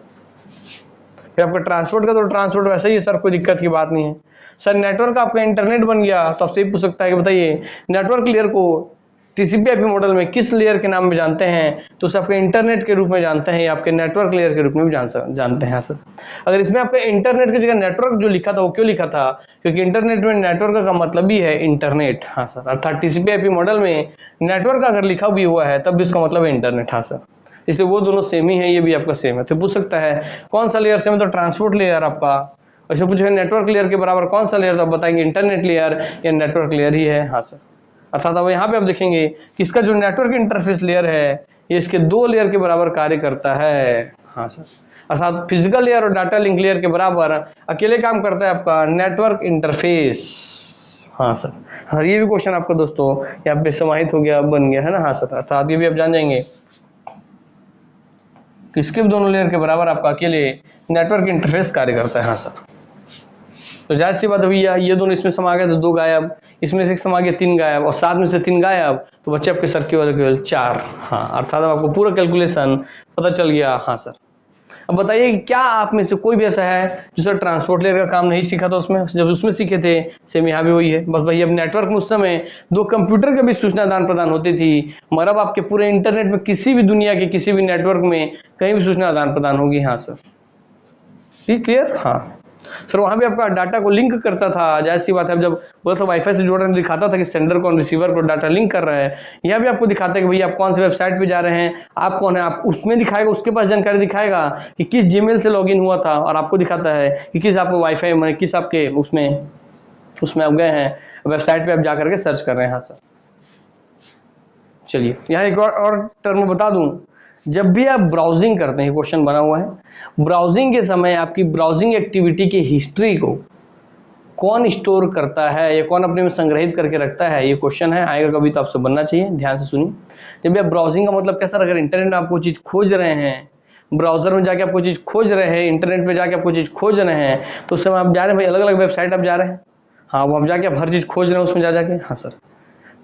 फिर आपका ट्रांसपोर्ट का, तो ट्रांसपोर्ट वैसे ही है सर, कोई दिक्कत की बात नहीं है सर। नेटवर्क आपका इंटरनेट बन गया, तो आपसे पूछ सकता है कि बताइए नेटवर्क लेयर को TCP/IP मॉडल में किस लेयर के नाम में जानते हैं, तो उसे आपके इंटरनेट के रूप में जानते हैं, या आपके नेटवर्क लेयर के रूप में भी जानते हैं सर। अगर इसमें आपके इंटरनेट की जगह नेटवर्क जो लिखा था, वो क्यों लिखा था, क्योंकि इंटरनेट में नेटवर्क का मतलब ही है इंटरनेट। हाँ सर, अर्थात TCP/IP मॉडल में नेटवर्क अगर लिखा भी हुआ है तब भी उसका मतलब है इंटरनेट। हाँ सर, इसलिए वो दोनों सेम ही है, ये भी आपका सेम है। तो पूछ सकता है कौन सा लेयर सेम है, तो ट्रांसपोर्ट लेयर आपका। ऐसे पूछे नेटवर्क लेयर के बराबर कौन सा लेयर, तो आप बताएंगे इंटरनेट लेयर या नेटवर्क लेयर ही है। हाँ सर, अर्थात अब यहाँ पे आप देखेंगे कि इसका जो नेटवर्क इंटरफेस लेयर है, ये इसके 2 लेयर के बराबर कार्य करता है। हाँ सर, अर्थात फिजिकल लेयर और डाटा लिंक लेयर के बराबर अकेले काम करता है आपका नेटवर्क इंटरफेस। हाँ सर, हाँ ये भी क्वेश्चन आपका दोस्तों यहाँ पे समाहित हो गया, बन गया है ना। हाँ सर, अर्थात ये भी आप जान जाएंगे कि इसके दोनों लेयर के बराबर आपका अकेले नेटवर्क इंटरफेस कार्य करता है। हाँ सर, तो जाहिर सी बात है भैया, ये दोनों इसमें समा गए तो 2 गायब, इसमें से समा गया 3 गायब, और 7 में से 3 गायब, तो बच्चे आपके सर केवल 4। हाँ, अर्थात आपको पूरा कैलकुलेशन पता चल गया। हाँ सर, अब बताइए क्या आप में से कोई भी ऐसा है जो सर ट्रांसपोर्ट लेयर का काम नहीं सीखा था उसमें, जब उसमें सीखे थे। सेम यहाँ भी वही है, बस भाई अब नेटवर्क में उस समय 2 कंप्यूटर के बीच सूचना आदान प्रदान होती थी, मगर अब आपके पूरे इंटरनेट में किसी भी दुनिया के किसी भी नेटवर्क में कहीं भी सूचना आदान प्रदान होगी। हाँ सर, ठीक, क्लियर। हाँ सर, वहां भी आपका डाटा को लिंक करता था, जाहिर सी बात है। अब जब बोला था वाईफाई से जोड़ रहे हैं, दिखाता था कि सेंडर को रिसीवर को डाटा लिंक कर रहा है। यहाँ भी आपको दिखाता है कि भैया आप कौन से वेबसाइट पे जा रहे हैं, आप कौन है, आप उसमें दिखाएगा, उसके पास जानकारी दिखाएगा कि किस जीमेल से लॉगिन हुआ था, और आपको दिखाता है कि किस आपको वाईफाई में, किस आपके उसमें आप गए हैं, वेबसाइट पे आप जा करके सर्च कर रहे हैं। हाँ सर, चलिए यहाँ एक और टर्म बता दूं, जब भी आप ब्राउजिंग करते हैं, क्वेश्चन बना हुआ है, ब्राउजिंग के समय आपकी ब्राउजिंग एक्टिविटी की हिस्ट्री को कौन स्टोर करता है या कौन अपने में संग्रहित करके रखता है, ये क्वेश्चन है, आएगा कभी तो आपसे बनना चाहिए। ध्यान से सुनिए, जब भी आप ब्राउजिंग का मतलब कैसा, अगर इंटरनेट में आपको चीज़ खोज रहे हैं, ब्राउजर में जाके आपको चीज़ खोज रहे हैं, इंटरनेट पे जाके आपको चीज़ खोज रहे हैं, तो उस समय आप जा रहे हैं भाई, अलग अलग वेबसाइट आप जा रहे हैं। हाँ, वो आप जाके आप हर चीज़ खोज रहे हैं उसमें जाके। हाँ सर,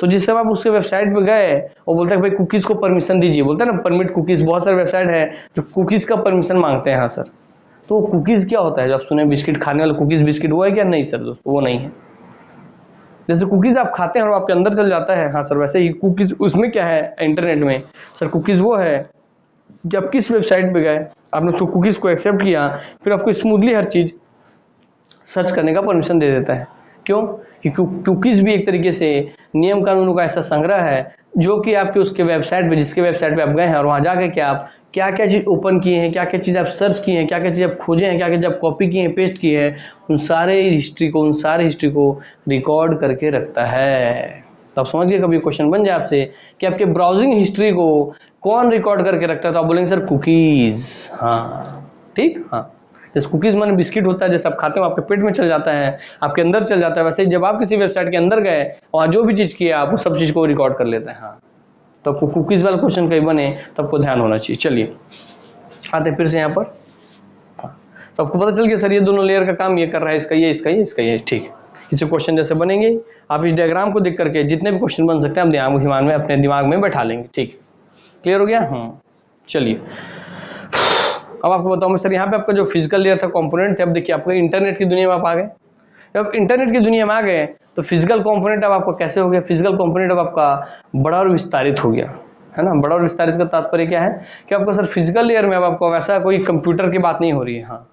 तो जिस समय आप उसके वेबसाइट पे गए, वो बोलते हैं भाई कुकीज़ को परमिशन दीजिए, बोलते हैं ना परमिट कुकीज़, बहुत सारे वेबसाइट है जो कुकीज़ का परमिशन मांगते हैं। हाँ सर, तो कुकीज़ क्या होता है, जब आप सुने बिस्किट खाने वाले कुकीज़, बिस्किट वो है क्या, नहीं सर दोस्तों, वो नहीं है। जैसे कुकीज़ आप खाते हैं और आपके अंदर चल जाता है, हाँ सर, वैसे ही कुकीज़ उसमें क्या है इंटरनेट में सर, कुकीज़ वो है कि आप किस वेबसाइट पे गए, आपने उसको कुकीज़ को एक्सेप्ट किया, फिर आपको स्मूथली हर चीज़ सर्च करने का परमिशन दे देता है। क्यों, क्योंकि कुकीज़ भी एक तरीके से नियम कानूनों का ऐसा संग्रह है जो कि आपके उसके वेबसाइट पे, जिसके वेबसाइट पे आप गए हैं, और वहाँ जाकर के आप क्या क्या चीज़ ओपन किए हैं, क्या क्या चीज़ आप सर्च किए हैं, क्या क्या चीज़ आप खोजे हैं, क्या क्या चीज़ आप कॉपी किए हैं, पेस्ट किए हैं, उन सारे हिस्ट्री को रिकॉर्ड करके रखता है। तो आप समझ गए, कभी क्वेश्चन बन जाए आपसे कि आपके ब्राउजिंग हिस्ट्री को कौन रिकॉर्ड करके रखता है, तो आप बोलेंगे सर कुकीज़। हाँ ठीक, हाँ, जैसे कुकीज़ माने बिस्किट होता है, जैसे आप खाते हो आपके पेट में चल जाता है, आपके अंदर चल जाता है, वैसे ही जब आप किसी वेबसाइट के अंदर गए, वहाँ जो भी चीज़ किया आप उस सब चीज़ को रिकॉर्ड कर लेते हैं। हाँ, तो आपको कुकीज़ वाला क्वेश्चन कहीं बने तो आपको ध्यान होना चाहिए। चलिए आते फिर से यहाँ पर। हाँ, तो आपको पता चल गया सर ये दोनों लेयर का काम ये कर रहा है, इसका ये, इसका ये, इसका ये, ठीक। इसे क्वेश्चन जैसे बनेंगे, आप इस डायग्राम को देख करके जितने भी क्वेश्चन बन सकते हैं आप दिमाग में, अपने दिमाग में बैठा लेंगे। ठीक, क्लियर हो गया। चलिए अब आपको बताऊँ सर, यहाँ पे आपका जो फिजिकल लेयर था, कंपोनेंट थे, अब देखिए आपको इंटरनेट की दुनिया में आप आ गए। जब इंटरनेट की दुनिया में आ गए तो फिजिकल कंपोनेंट अब आपका कैसे हो गया, फिजिकल कंपोनेंट अब आपका बड़ा और विस्तारित हो गया, है ना। बड़ा और विस्तारित का तात्पर्य क्या है कि आपको सर फिजिकल लेयर में अब आपको वैसा कोई कंप्यूटर की बात नहीं हो रही है। हाँ,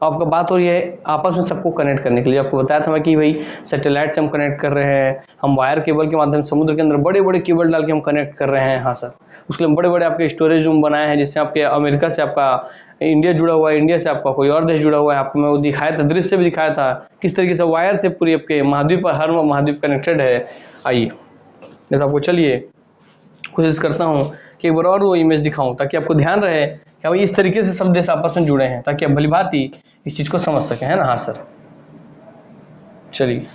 आपका बात हो रही है आपस में सबको कनेक्ट करने के लिए। आपको बताया था मैं कि भाई सैटेलाइट से हम कनेक्ट कर रहे हैं, हम वायर केबल के माध्यम से समुद्र के अंदर बड़े बड़े केबल डाल के हम कनेक्ट कर रहे हैं। हाँ सर, उसके लिए बड़े बड़े आपके स्टोरेज रूम बनाए हैं, जिससे आपके अमेरिका से आपका इंडिया जुड़ा हुआ है, इंडिया से आपका कोई और देश जुड़ा हुआ है। आपको मैं वो दिखाया था, दृश्य भी दिखाया था किस तरीके से वायर से पूरी आपके महाद्वीप पर, हर महाद्वीप कनेक्टेड है। आइए जैसे आपको, चलिए कोशिश करता हूँ कि एक बार और वो इमेज दिखाऊं ताकि आपको ध्यान रहे कि भाई इस तरीके से सब देश आपस में जुड़े हैं, ताकि आप भलीभांति इस चीज को समझ सकें, है ना। हाँ सर, चलिए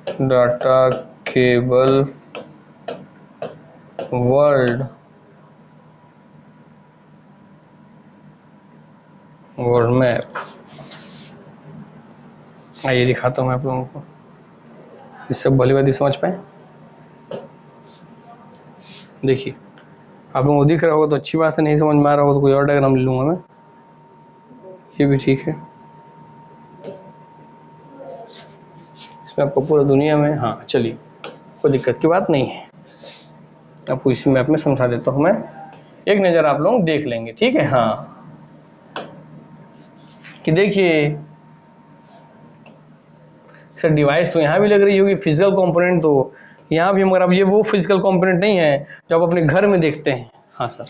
डाटा केबल वर्ल्ड मैप। आइए दिखाता हूँ मैं आप लोगों को, इससे भली बात समझ पाए। देखिए आप लोगों को दिख रहा होगा तो अच्छी बात है, नहीं समझ में आ रहा होगा तो कोई और डायग्राम ले लूँगा मैं, ये भी ठीक है। इसमें आपको पूरा दुनिया में, हाँ चलिए कोई दिक्कत की बात नहीं है, आपको इसी मैप में समझा देता हूँ मैं, एक नज़र आप लोग देख लेंगे, ठीक है। हाँ कि देखिए सर डिवाइस तो यहाँ भी लग रही होगी, फिजिकल कंपोनेंट तो यहाँ भी, मगर अब ये वो फिजिकल कंपोनेंट नहीं है जो आप अपने घर में देखते हैं। हाँ सर,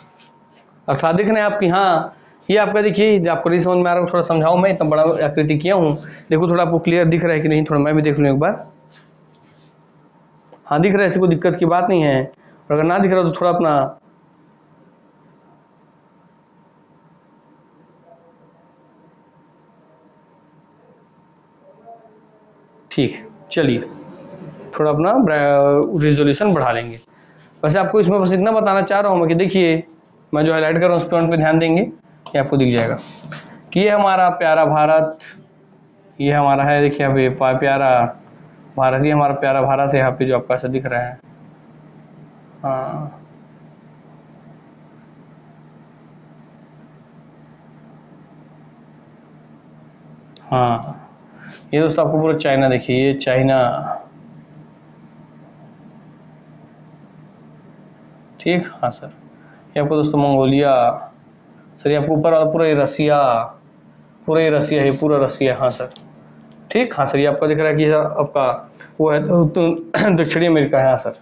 अर्थात दिख रहे हैं आपकी, हाँ ये आपका देखिए, आपको नहीं समझ में आ रहा है थोड़ा समझाऊं, मैं इतना बड़ा आकृति किया हूँ, देखो थोड़ा आपको क्लियर दिख रहा है कि नहीं, थोड़ा मैं भी देख लूँ एक बार। हाँ दिख रहा है, ऐसी कोई दिक्कत की बात नहीं है, और अगर ना दिख रहा तो थोड़ा अपना ठीक, चलिए थोड़ा अपना रिजोल्यूशन बढ़ा लेंगे। वैसे आपको इसमें बस इतना बताना चाह रहा हूँ मैं कि देखिए मैं जो हाईलाइट कर रहा हूँ उस पॉइंट पे ध्यान देंगे, ये आपको दिख जाएगा कि ये हमारा प्यारा भारत, ये हमारा है, देखिए यहाँ पे प्यारा भारत, ये हमारा प्यारा भारत है यहाँ पे जो आपको ऐसा दिख रहा है। हाँ हाँ, ये दोस्तों आपको पूरा चाइना, देखिए ये चाइना, ठीक। हाँ सर, ये आपको दोस्तों मंगोलिया, सर ये आपको ऊपर वाला पूरा ये रसिया, पूरा ये रसिया है, पूरा रसिया। हाँ सर ठीक। हाँ सर, ये आपका दिख रहा है कि आपका वो है तो दक्षिणी अमेरिका है। हाँ सर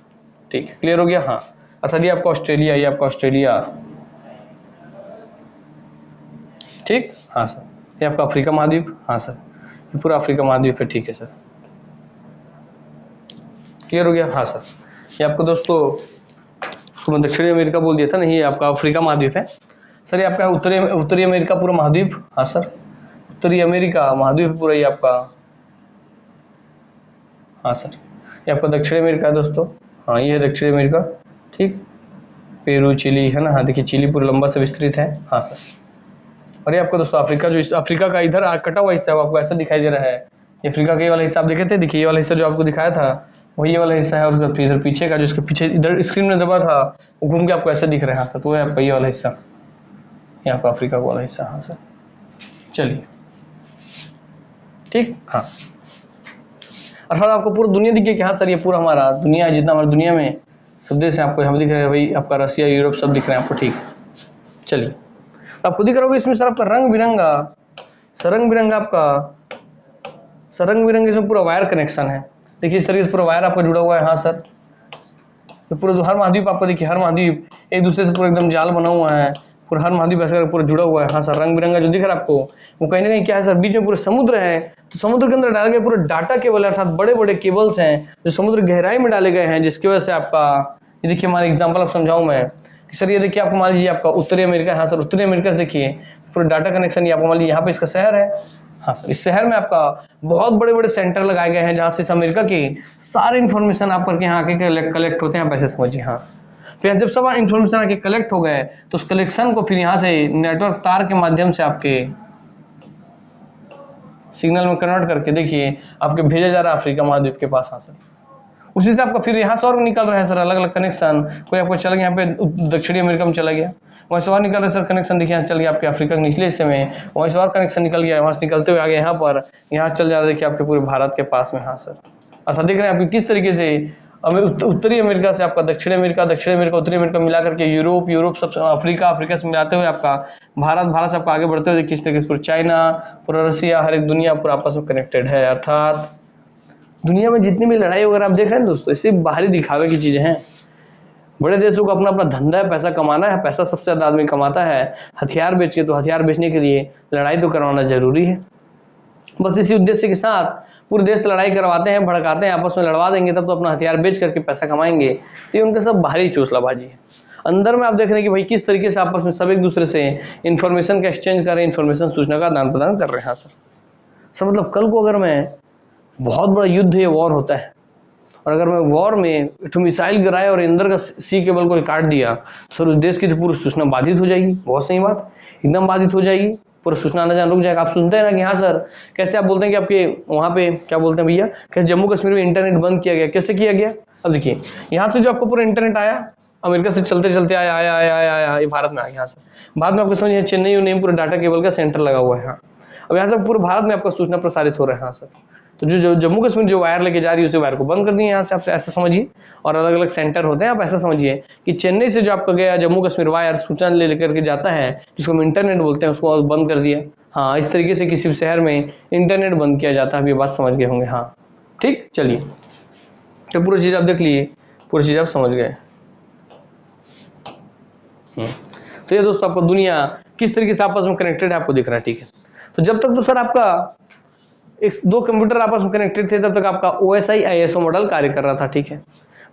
ठीक, क्लियर हो गया। हाँ अच्छा, ये आपका ऑस्ट्रेलिया, ये आपका ऑस्ट्रेलिया, ठीक। हाँ सर, ये आपका अफ्रीका महाद्वीप। हाँ सर, ये पूरा अफ्रीका महाद्वीप है, ठीक है सर, क्लियर हो गया। हाँ सर, ये आपको दोस्तों उसको मैं दक्षिणी अमेरिका बोल दिया था ना, ये आपका अफ्रीका महाद्वीप है। सर ये आपका उत्तरी अमेरिका पूरा महाद्वीप। हाँ सर, उत्तरी अमेरिका महाद्वीप पूरा ये आपका। हाँ सर, ये आपका दक्षिणी अमेरिका है दोस्तों। हाँ ये है दक्षिणी अमेरिका, ठीक। पेरू, चिली है ना, हाँ देखिए चिली पूरा लंबा से विस्तृत है। हाँ सर, और ये आपका दोस्तों अफ्रीका, जो अफ्रीका का इधर कटा हुआ हिस्सा है आपको ऐसा दिखाई दे रहा है, ये अफ्रीका का ये वाला हिस्सा आप देखे थे, देखिए ये वाला हिस्सा जो आपको दिखाया था वही ये वाला हिस्सा है, और उसका इधर पीछे का जो इसके पीछे इधर स्क्रीन में दबा था वो घूम के आपको ऐसा दिख रहा था, तो वो है आपका ये वाला हिस्सा, ये आपका अफ्रीका वाला हिस्सा। हाँ सर चलिए ठीक। हाँ अर्थात आपको पूरा दुनिया दिख गया कि हाँ सर ये पूरा हमारा दुनिया है, जितना हमारी दुनिया में सब देश है आपको यहाँ दिख रहा है, भाई आपका रसिया, यूरोप सब दिख रहे हैं आपको, ठीक। चलिए आपको दिख रहा होगा इसमें सर आपका रंग बिरंगा, सरंग बिरंगा आपका, सरंग बिरंगे इसमें पूरा वायर कनेक्शन है, देखिए इस तरीके से पूरा वायर आपका जुड़ा हुआ है। हाँ सर, तो पूरा हर महाद्वीप आपका देखिए, हर महाद्वीप एक दूसरे से पूरा एकदम जाल बना हुआ है, पूरा हर महाद्वीप ऐसा पूरा जुड़ा हुआ है। हाँ सर, रंग बिरंगा जो दिख रहा है आपको वो कहीं ना कहीं क्या है सर, बीच में पूरे समुद्र है, तो समुद्र के अंदर डाले गए पूरे डाटा केबल है, अर्थात बड़े बड़े केबल्स हैं जो समुद्र गहराई में डाले गए हैं, जिसकी वजह से आपका ये देखिए, हमारा एग्जाम्पल आप समझाऊं मैं कि सर ये देखिए आपको मान लीजिए आपका उत्तरी अमेरिका। हाँ सर, उत्तरी अमेरिका से देखिए पूरा डाटा कनेक्शन, ये आपको मान लीजिए यहाँ पे इसका शहर है। हाँ सर, इस शहर में आपका बहुत बड़े बड़े सेंटर लगाए गए हैं जहाँ से इस अमेरिका की सारे इन्फॉर्मेशन आप करके यहाँ आके कलेक्ट होते हैं, आप ऐसे समझिए। हाँ फिर जब सब इन्फॉर्मेशन आके कलेक्ट हो गए तो उस कलेक्शन को फिर यहाँ से नेटवर्क तार के माध्यम से आपके सिग्नल में कन्वर्ट करके देखिए आपके भेजा जा रहा है अफ्रीका महाद्वीप के पास। हाँ सर, उसी से आपका फिर यहाँ से और निकल रहा है सर अलग अलग कनेक्शन, कोई आपको चला गया यहाँ पे दक्षिणी अमेरिका में चला गया, वहाँ से और निकल रहा है सर कनेक्शन, देखिए यहाँ चल गया आपके अफ्रीका के निचले हिस्से में, वहाँ से और कनेक्शन निकल गया, वहाँ से निकलते हुए आ गया यहाँ पर, यहाँ चल जा रहा है देखिए आपके पूरे भारत के पास में। हाँ सर, अच्छा देख रहे हैं आपकी किस तरीके से उत्तरी अमेरिका से आपका दक्षिणी अमेरिका, दक्षिणी अमेरिका उत्तरी अमेरिका मिला करके यूरोप, यूरोप सब अफ्रीका, अफ्रीका से मिलाते हुए आपका भारत, भारत से आपका आगे बढ़ते हुए किस तरीके से पूरा चाइना, पूरा रसिया, हर एक दुनिया पूरा आपस में कनेक्टेड है। अर्थात दुनिया में जितनी भी लड़ाई वगैरह आप देख रहे हैं दोस्तों, इससे बाहरी दिखावे की चीजें हैं। बड़े देशों को अपना अपना धंधा है, पैसा कमाना है, पैसा सबसे ज्यादा आदमी कमाता है हथियार बेच के, तो हथियार बेचने के लिए लड़ाई तो करवाना जरूरी है। बस इसी उद्देश्य के साथ पूरे देश लड़ाई करवाते हैं, भड़काते हैं, आपस में लड़वा देंगे तब तो अपना हथियार बेच करके पैसा कमाएंगे, तो ये उनका सब बाहरी चोसलाबाजी है। अंदर में आप देख रहे हैं कि भाई किस तरीके से आपस में सब एक दूसरे से इन्फॉर्मेशन का एक्सचेंज कर रहे हैं, इन्फॉर्मेशन सूचना का आदान प्रदान कर रहे हैं। हाँ सर, मतलब कल को अगर मैं बहुत बड़ा युद्ध या वॉर होता है और अगर मैं वॉर में एक मिसाइल गिराया और अंदर का सी केबल को काट दिया तो सर उस देश की तो पूरी सूचना बाधित हो जाएगी। बहुत सही बात, एकदम बाधित हो जाएगी, पूरा सूचना आना जाना रुक जाएगा। आप सुनते हैं ना कि हाँ सर, कैसे आप बोलते हैं कि आपके वहाँ पे क्या बोलते हैं भैया, कैसे जम्मू कश्मीर में इंटरनेट बंद किया गया, कैसे किया गया? अब देखिए यहाँ से जो आपको पूरा इंटरनेट आया अमेरिका से चलते चलते आया आया आया आया आया ये भारत में आ गया। यहाँ से बाद में आपको समझिए चेन्नई में पूरा डाटा केबल का सेंटर लगा हुआ है। हाँ, अब यहाँ से पूरे भारत में आपका सूचना प्रसारित हो रहा है। हाँ सर, तो जो जम्मू कश्मीर जो वायर लेके जा रही है उसी वायर को बंद कर दिए यहाँ से, आप ऐसा समझिए। और अलग अलग सेंटर होते हैं, आप ऐसा समझिए कि चेन्नई से जो आपका गया जम्मू कश्मीर वायर सूचना ले लेकर के जाता है जिसको हम इंटरनेट बोलते हैं, उसको बंद कर दिया। हाँ, इस तरीके से किसी शहर में इंटरनेट बंद किया जाता है। अब ये बात समझ गए होंगे। हाँ ठीक, चलिए तो पूरी चीज आप देख लिए, पूरी चीज आप समझ गए। तो ये दोस्तों आपको दुनिया किस तरीके से आपस में कनेक्टेड है आपको दिख रहा है। ठीक है, तो जब तक तो सर आपका एक दो कंप्यूटर आपस में कनेक्टेड थे तब तक आपका OSI ISO मॉडल कार्य कर रहा था। ठीक है,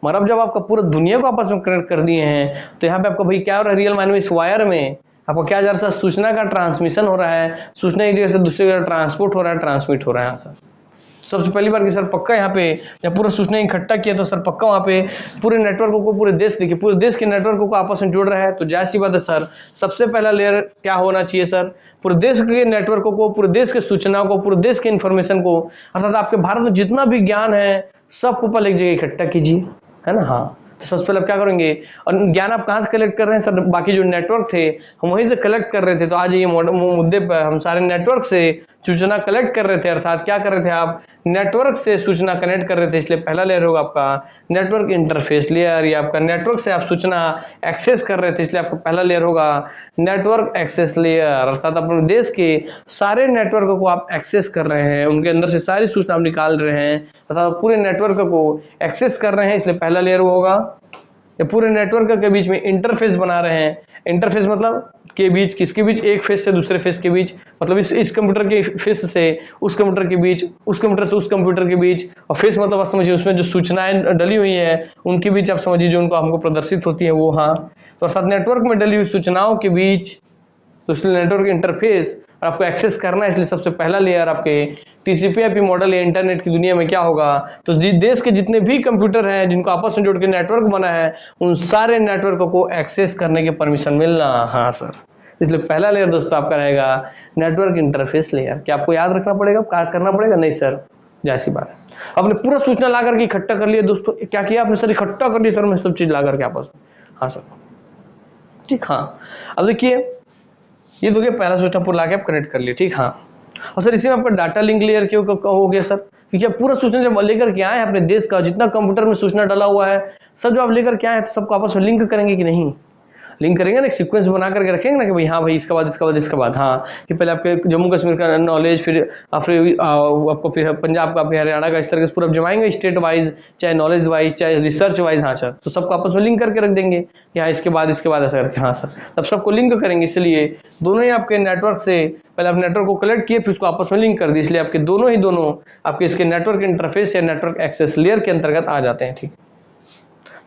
मगर अब जब आपका पूरा दुनिया को आपस में कनेक्ट कर दिए हैं तो यहाँ पे आपका भाई क्या हो रहा है, रियल माइंड में इस वायर में आपको क्या जा रहा है, सूचना का ट्रांसमिशन हो रहा है, सूचना एक जगह से दूसरी जगह ट्रांसपोर्ट हो रहा है, ट्रांसमिट हो रहा है। सर सबसे पहली बार कि सर पक्का यहाँ पे जब पूरा सूचना इकट्ठा किया तो सर पक्का वहाँ पे पूरे नेटवर्क को, पूरे देश देखिए पूरे देश के नेटवर्क को आपस में जोड़ रहा है। तो जाहिर सी बात है सर, सबसे पहला लेयर क्या होना चाहिए सर, पूरे देश के नेटवर्क को, पूरे देश के सूचनाओं को, पूरे देश के इन्फॉर्मेशन को, अर्थात आपके भारत में जितना भी ज्ञान है सबको पहले एक जगह इकट्ठा कीजिए, है ना। हाँ, तो सबसे पहले आप क्या करेंगे, और ज्ञान आप कहाँ से कलेक्ट कर रहे हैं सर, बाकी जो नेटवर्क थे हम वहीं से कलेक्ट कर रहे थे। तो आज ये मुद्दे पर हम सारे नेटवर्क से सूचना कलेक्ट कर रहे थे, अर्थात क्या कर रहे थे आप, नेटवर्क से सूचना कनेक्ट कर रहे थे। इसलिए पहला लेयर होगा आपका नेटवर्क इंटरफेस लेयर, या आपका नेटवर्क से आप सूचना एक्सेस कर रहे थे, इसलिए आपका पहला लेयर होगा नेटवर्क एक्सेस लेयर, अर्थात अपने देश के सारे नेटवर्क को आप एक्सेस कर रहे हैं, उनके अंदर से सारी सूचना आप निकाल रहे हैं, अर्थात पूरे नेटवर्क को एक्सेस कर रहे हैं, इसलिए पहला लेयर होगा। ये पूरे नेटवर्क के बीच में इंटरफेस बना रहे हैं, इंटरफेस मतलब के बीच, किसके बीच, एक फेस से दूसरे फेस के बीच, मतलब इस कंप्यूटर के फेस से उस कंप्यूटर के बीच, उस कंप्यूटर से उस कंप्यूटर के बीच, और फेस मतलब आप समझिए उसमें जो सूचनाएं डली हुई है उनके बीच, आप समझिए जो उनको हमको प्रदर्शित होती है वो। हाँ, तो अर्थात नेटवर्क में डली हुई सूचनाओं के बीच, तो इसलिए नेटवर्क इंटरफेस और आपको एक्सेस करना है, इसलिए सबसे पहला लेयर आपके TCP/IP मॉडल या इंटरनेट की दुनिया में क्या होगा, तो देश के जितने भी कंप्यूटर हैं जिनको आपस में जोड़ के नेटवर्क बना है उन सारे नेटवर्क को एक्सेस करने की परमिशन मिलना। हाँ सर, इसलिए पहला लेयर दोस्तों आपका रहेगा नेटवर्क इंटरफेस लेयर। क्या आपको याद रखना पड़ेगा, करना पड़ेगा? नहीं सर, जैसी बात है, आपने पूरा सूचना ला करके इकट्ठा कर लिया दोस्तों, क्या किया आपने सर, इकट्ठा कर लिया सर मैं सब चीज ला करके आपस में। हाँ सर ठीक। हाँ, अब देखिए ये देखिए पहला सूचना पूरा लाके आप कनेक्ट कर लिए। ठीक। हाँ, और सर इसी में आपका डाटा लिंक लेयर क्यों हो गया सर, क्योंकि आप पूरा सूचना जब लेकर के आए हैं अपने देश का जितना कंप्यूटर में सूचना डाला हुआ है सब जो आप लेकर के आए हैं तो सबको आपस में लिंक करेंगे कि नहीं, लिंक करेंगे ना, एक सीक्वेंस बना करके रखेंगे ना कि भाई हाँ भाई इसके बाद इसके बाद इसके बाद। हाँ, कि पहले आपके जम्मू कश्मीर का नॉलेज, फिर आपको फिर पंजाब का, फिर हरियाणा का, इस तरह से पूरा जमाएंगे स्टेट वाइज, चाहे नॉलेज वाइज, चाहे रिसर्च वाइज। हाँ सर, तो सबको आपस में लिंक करके रख देंगे कि हाँ इसके बाद ऐसा करके। हाँ सर, तब सबको लिंक करेंगे, इसलिए दोनों ही आपके नेटवर्क से पहले आप नेटवर्क को कलेक्ट किए फिर उसको आपस में लिंक कर दिए, इसलिए आपके दोनों आपके इसके नेटवर्क इंटरफेस या नेटवर्क एक्सेस लेयर के अंतर्गत आ जाते हैं। ठीक।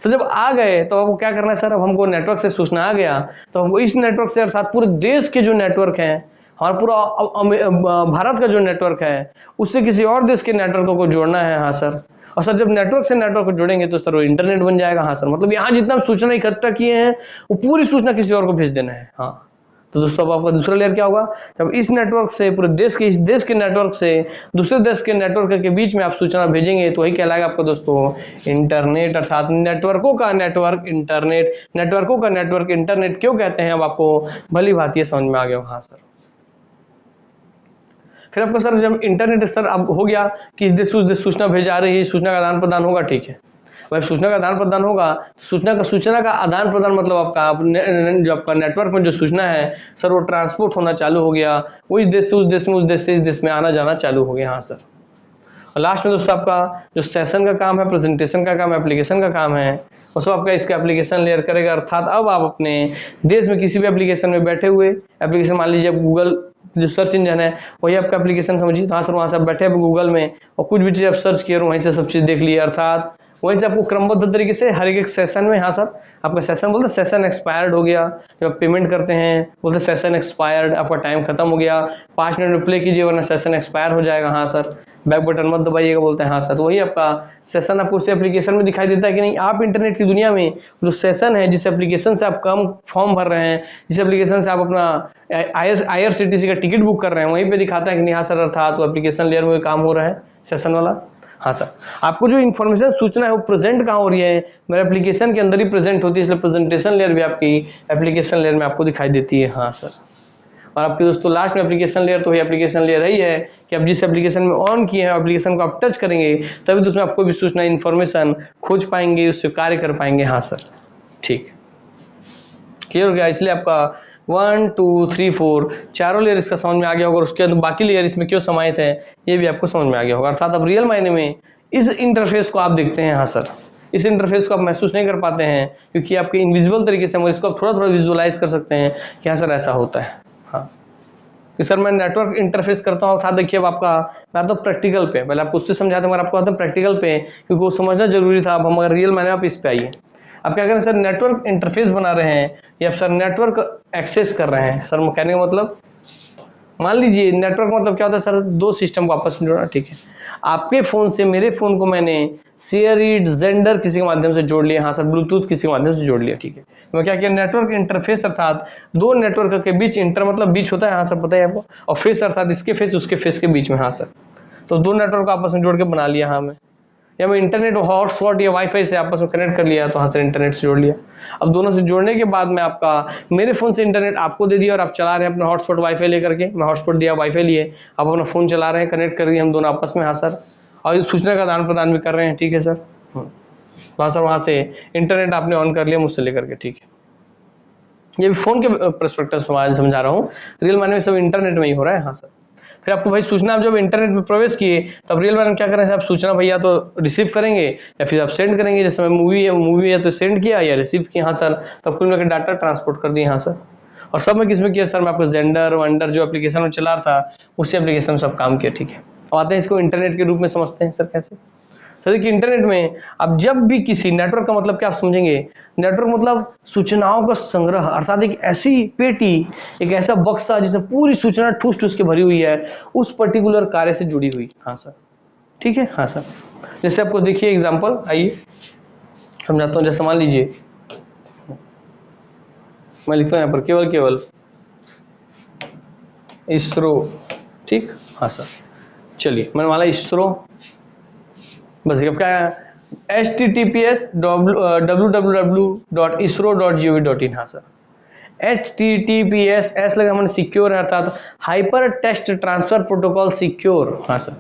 तो जब आ गए तो आपको क्या करना है सर, अब हमको नेटवर्क से सूचना आ गया तो हमको इस नेटवर्क से अर्थात पूरे देश के जो नेटवर्क हैं, हमारा पूरा भारत का जो नेटवर्क है उससे किसी और देश के नेटवर्क को जोड़ना है। हाँ सर, और सर जब नेटवर्क से नेटवर्क को जोड़ेंगे तो सर वो इंटरनेट बन जाएगा। हाँ सर, मतलब यहाँ जितना सूचना इकट्ठा किए हैं वो पूरी सूचना किसी और को भेज देना है। हाँ, तो दोस्तों अब आपका दूसरा लेयर क्या होगा, जब इस नेटवर्क से पूरे देश के, इस देश के नेटवर्क से दूसरे देश के नेटवर्क के बीच में आप सूचना भेजेंगे तो वही कहलाएगा आपका दोस्तों इंटरनेट, अर्थात नेटवर्कों का नेटवर्क इंटरनेट। नेटवर्कों का नेटवर्क इंटरनेट क्यों कहते हैं अब आपको भली भांति समझ में आ गया। हाँ सर, फिर आपको सर जब इंटरनेट सर अब हो गया कि इस देश से उस देश सूचना भेजा रही है, सूचना का आदान प्रदान होगा। ठीक है, भाई सूचना का आदान प्रदान होगा, सूचना का आदान प्रदान मतलब आपका जो आपका नेटवर्क में जो सूचना है सर वो ट्रांसपोर्ट होना चालू हो गया, वो इस देश से उस देश में, उस देश से इस देश में आना जाना चालू हो गया। हाँ सर, और लास्ट में दोस्तों आपका जो सेशन का काम है, प्रेजेंटेशन का काम है, एप्लीकेशन का काम है, वो सब आपका इसका एप्लीकेशन लेयर करेगा। अर्थात अब आप अपने देश में किसी भी एप्लीकेशन में बैठे हुए, एप्लीकेशन मान लीजिए गूगल जो सर्च इंजन है वही आपका एप्लीकेशन समझिए, तो हाँ सर वहाँ से आप बैठे गूगल में और कुछ भी चीज़ आप सर्च किए और वहीं से सब चीज़ देख लिए, अर्थात वहीं से आपको क्रमबद्ध तरीके से हर एक सेशन में, हाँ सर आपका सेशन बोलते सेशन एक्सपायर्ड हो गया, जब आप पेमेंट करते हैं बोलते सेशन एक्सपायर्ड, आपका टाइम खत्म हो गया, 5 मिनट में प्ले कीजिए वरना सेशन एक्सपायर हो जाएगा, हाँ सर बैक बटन मत दबाइएगा, बोलते हैं हाँ सर। तो वही आपका सेशन आपको उस एप्लीकेशन में दिखाई देता है कि नहीं। आप इंटरनेट की दुनिया में जो सेशन है, जिस एप्लीकेशन से आप कम फॉर्म भर रहे हैं, जिस एप्लीकेशन से आप अपना IRCTC का टिकट बुक कर रहे हैं, वहीं पे दिखाता है कि नहीं हाँ सर, अर्थात तो एप्लीकेशन लेयर में काम हो रहा है सेशन वाला। हाँ सर, आपको जो इन्फॉर्मेशन सूचना है वो प्रेजेंट कहाँ हो रही है, मेरे एप्लीकेशन के अंदर ही प्रेजेंट होती है, इसलिए प्रेजेंटेशन लेयर भी आपकी एप्लीकेशन लेयर में आपको दिखाई देती है। हाँ सर, और आपके दोस्तों लास्ट में एप्लीकेशन लेयर, तो वही एप्लीकेशन लेयर ही है कि आप जिस एप्लीकेशन में ऑन किए हैं एप्लीकेशन को आप टच करेंगे तभी तो उसमें आपको भी सूचना इन्फॉर्मेशन खोज पाएंगे, उससे कार्य कर पाएंगे। हाँ सर, ठीक क्लियर हो गया। इसलिए आपका 1 2 3 4 चारों लेयर इसका समझ में आ गया होगा, और उसके अंदर बाकी लेयर इसमें क्यों समाहित है ये भी आपको समझ में आ गया होगा। अर्थात अब रियल मायने में इस इंटरफेस को आप देखते हैं। हाँ सर, इस इंटरफेस को आप महसूस नहीं कर पाते हैं क्योंकि आपके इनविजिबल तरीके से, मगर इसको आप थोड़ा थोड़ा विजुअलाइज कर सकते हैं कि हाँ सर ऐसा होता है। हाँ कि सर मैं नेटवर्क इंटरफेस करता हूँ, अर्थात देखिए अब आपका, मैं तो प्रैक्टिकल पे, पहले आपको उससे समझाते मगर आपको आता है प्रैक्टिकल पे, क्योंकि वो समझना जरूरी था। अब हम अगर रियल मायने आप इस पे आइए, आप क्या करें सर, नेटवर्क इंटरफेस बना रहे हैं या सर नेटवर्क एक्सेस कर रहे हैं। सर कहने का मतलब, मान लीजिए नेटवर्क मतलब क्या होता है सर, दो सिस्टम को आपस में जोड़ना, ठीक है। आपके फोन से मेरे फोन को मैंने शेयरिड जेंडर किसी के माध्यम से जोड़ लिया, हाँ सर ब्लूटूथ किसी के माध्यम से जोड़ लिया, ठीक है। तो क्या किया, नेटवर्क इंटरफेस अर्थात दो नेटवर्क के बीच, इंटर मतलब बीच होता है, हाँ सर पता है आपको, और फेस अर्थात इसके फेस उसके फेस के बीच में, हाँ सर। तो दो नेटवर्क आपस में जोड़ के बना लिया, हाँ मैं, या मैं इंटरनेट हॉटस्पॉट या वाईफाई से आपस में कनेक्ट कर लिया, तो हाँ सर इंटरनेट से जोड़ लिया। अब दोनों से जोड़ने के बाद मैं आपका, मेरे फोन से इंटरनेट आपको दे दिया और आप चला रहे हैं अपना हॉटस्पॉट वाईफाई लेकर के, मैं हॉटस्पॉट दिया वाईफाई लिए, आप अपना फोन चला रहे हैं, कनेक्ट कर दिए हम दोनों आपस में, हाँ सर, और सूचना का आदान प्रदान भी कर रहे हैं, ठीक है सर। वहाँ सर वहाँ से इंटरनेट आपने ऑन कर लिया मुझसे लेकर के, ठीक है। ये भी फोन के पर्सपेक्टिव से समझा रहा हूँ, रियल मायने में सब इंटरनेट में ही हो रहा है, हाँ सर। फिर आपको भाई सूचना, आप जब इंटरनेट में प्रवेश किए तब रियल मायने में क्या करें, आप सूचना भैया तो रिसीव करेंगे या फिर आप सेंड करेंगे। जैसे मैं मूवी है तो सेंड किया या रिसीव किया, हाँ सर, तब कुल मिलकर डाटा ट्रांसपोर्ट कर दिए, हाँ सर। और सब में किसमें किया सर, मैं आपको जेंडर वंडर जो एप्लीकेशन में चला था उसी एप्लीकेशन में सब काम किया, ठीक है। और आते हैं इसको इंटरनेट के रूप में समझते हैं सर, कैसे सर। देखिए इंटरनेट में आप जब भी किसी, नेटवर्क का मतलब क्या आप समझेंगे, नेटवर्क मतलब सूचनाओं का संग्रह, अर्थात एक ऐसी पेटी, एक ऐसा बक्सा जिसमें पूरी सूचना ठूस ठूस के भरी हुई है, उस पर्टिकुलर कार्य से जुड़ी हुई, हाँ सर, ठीक है। हाँ सर, जैसे आपको देखिए एग्जांपल, आइए समझाता हूँ। जैसे मान लीजिए मैं लिखता हूँ यहाँ पर केवल इसरो, ठीक, हाँ सर। चलिए मैंने माना इसरो, बस अब क्या है, https www.isro.gov.in, हाँ सर। https एस लगा मैंने सिक्योर है, अर्थात hyper text transfer protocol secure, हाँ सर।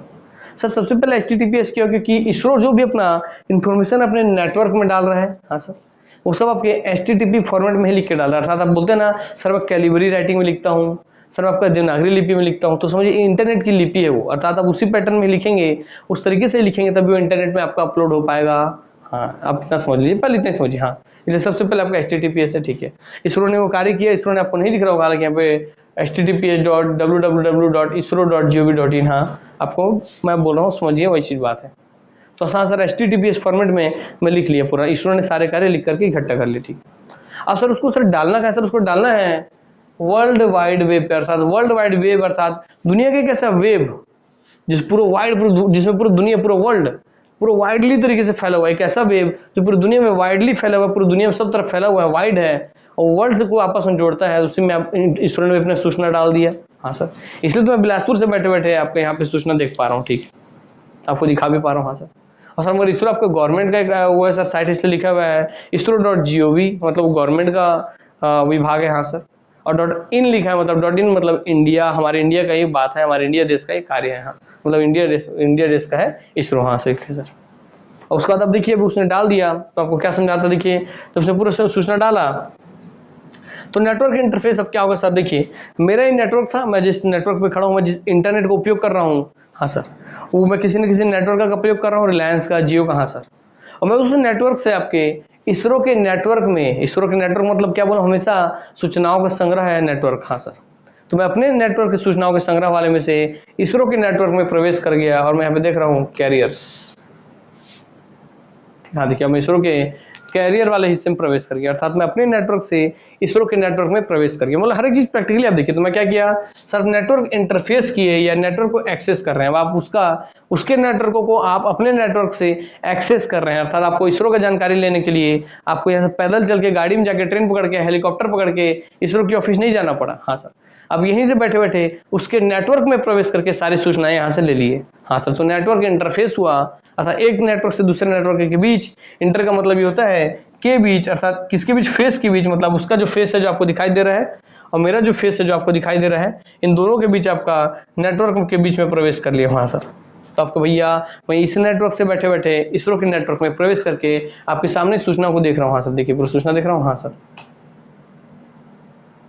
सर सबसे पहले https क्यों, क्योंकि इसरो जो भी अपना इंफॉर्मेशन अपने नेटवर्क में डाल रहा है, हाँ सर, वो सब आपके http फॉर्मेट में ही लिख के डाल रहा है। अर्थात आप बोलते हैं ना सर मैं कैलिबरी राइटिंग में लिखता हूँ, सर आपका देवनागरी लिपि में लिखता हूँ, तो समझिए इंटरनेट की लिपि है वो, अर्थात आप उसी पैटर्न में लिखेंगे, उस तरीके से लिखेंगे तभी वो इंटरनेट में आपका अपलोड हो पाएगा। हाँ आप इतना समझ लीजिए, पहले इतना समझिए। हाँ इसलिए सबसे पहले आपका https है, ठीक है। इसरो ने वो कार्य किया, इसरो ने आपको नहीं दिख रहा होगा हालांकि यहाँ पे https.www.isro.gov.in, हाँ आपको मैं बोल रहा हूँ, समझिए वही चीज बात है। तो हाँ सर https फॉर्मेट में मैं लिख लिया पूरा, इसरो ने सारे कार्य लिख करके इकट्ठा कर लिए, ठीक। अब सर उसको सर डालना क्या है, सर उसको डालना है वर्ल्ड वाइड वेब पे, अर्थात वर्ल्ड वाइड वेब अर्थात दुनिया के कैसा वेब, जिसमें पूरा दुनिया, पूरा वर्ल्ड पूरा वाइडली तरीके से फैला हुआ है, एक ऐसा वेब जो पूरी दुनिया में वाइडली फैला हुआ है, पूरी दुनिया में सब तरफ फैला हुआ है, वाइड है, और वर्ल्ड को आपस में जोड़ता है, उसी में आप इसरो ने अपने सूचना डाल दिया। हाँ सर, इसलिए तो मैं बिलासपुर से बैठे बैठे आपके यहाँ पे सूचना देख पा रहा हूँ, ठीक है, आपको दिखा भी पा रहा हूँ। हाँ सर, और सर मगर इसरो आपका गवर्नमेंट का एक वो है सर साइट, इसलिए लिखा हुआ है isro.gov, मतलब गवर्नमेंट का विभाग है, हाँ सर। और .in लिखा है, मतलब .in मतलब इंडिया, हमारे इंडिया का ही बात है, हमारे इंडिया देश का ही कार्य है, हाँ मतलब इंडिया देश का है इसरो, हाँ सर सर। और उसके बाद अब देखिए उसने डाल दिया, तो आपको क्या समझाता देखिए, तो उसने पूरा सूचना डाला, तो नेटवर्क इंटरफेस अब क्या होगा सर, देखिए मेरा ही नेटवर्क था, मैं जिस नेटवर्क पे खड़ा हूँ, मैं जिस इंटरनेट का उपयोग कर रहा हूँ, हाँ सर, वो मैं किसी न किसी नेटवर्क का उपयोग कर रहा हूँ, रिलायंस का, जियो का, हाँ सर। और मैं उस नेटवर्क से आपके इसरो के नेटवर्क में, इसरो के नेटवर्क मतलब क्या बोला, हमेशा सूचनाओं का संग्रह है नेटवर्क, हाँ सर। तो मैं अपने नेटवर्क की सूचनाओं के संग्रह वाले में से इसरो के नेटवर्क में प्रवेश कर गया, और मैं यहाँ पे देख रहा हूँ कैरियर्स, हाँ देखिए, हम इसरो के कैरियर वाले हिस्से में प्रवेश कर गया, अर्थात मैं अपने नेटवर्क से इसरो के नेटवर्क में प्रवेश कर गया। मतलब हर एक चीज प्रैक्टिकली आप देखिए, तो मैं क्या किया सर, नेटवर्क इंटरफेस किए या नेटवर्क को एक्सेस कर रहे हैं, आप उसके नेटवर्क को आप अपने नेटवर्क से एक्सेस कर रहे हैं। अर्थात आपको इसरो का जानकारी लेने के लिए आपको यहाँ से पैदल चल के, गाड़ी में जाके, ट्रेन पकड़ के, हेलीकॉप्टर पकड़ के इसरो के ऑफिस नहीं जाना पड़ा। हाँ सर, अब यहीं से बैठे बैठे उसके नेटवर्क में प्रवेश करके सारी सूचनाएं यहाँ से ले लिए। हाँ सर, तो नेटवर्क इंटरफेस हुआ, अर्थात एक नेटवर्क से दूसरे नेटवर्क के बीच, इंटर का मतलब ये होता है के बीच, अर्थात किसके बीच, फेस के बीच, मतलब उसका जो फेस है जो आपको दिखाई दे रहा है और मेरा जो फेस है जो आपको दिखाई दे रहा है, इन दोनों के बीच आपका नेटवर्क के बीच में प्रवेश कर लिया। हाँ सर, तो आपको भैया मैं इस नेटवर्क से बैठे बैठे इसरो के नेटवर्क में प्रवेश करके आपके सामने सूचना को देख रहा हूँ। हाँ सर, देखिए पूरी सूचना देख रहा हूँ। हाँ सर,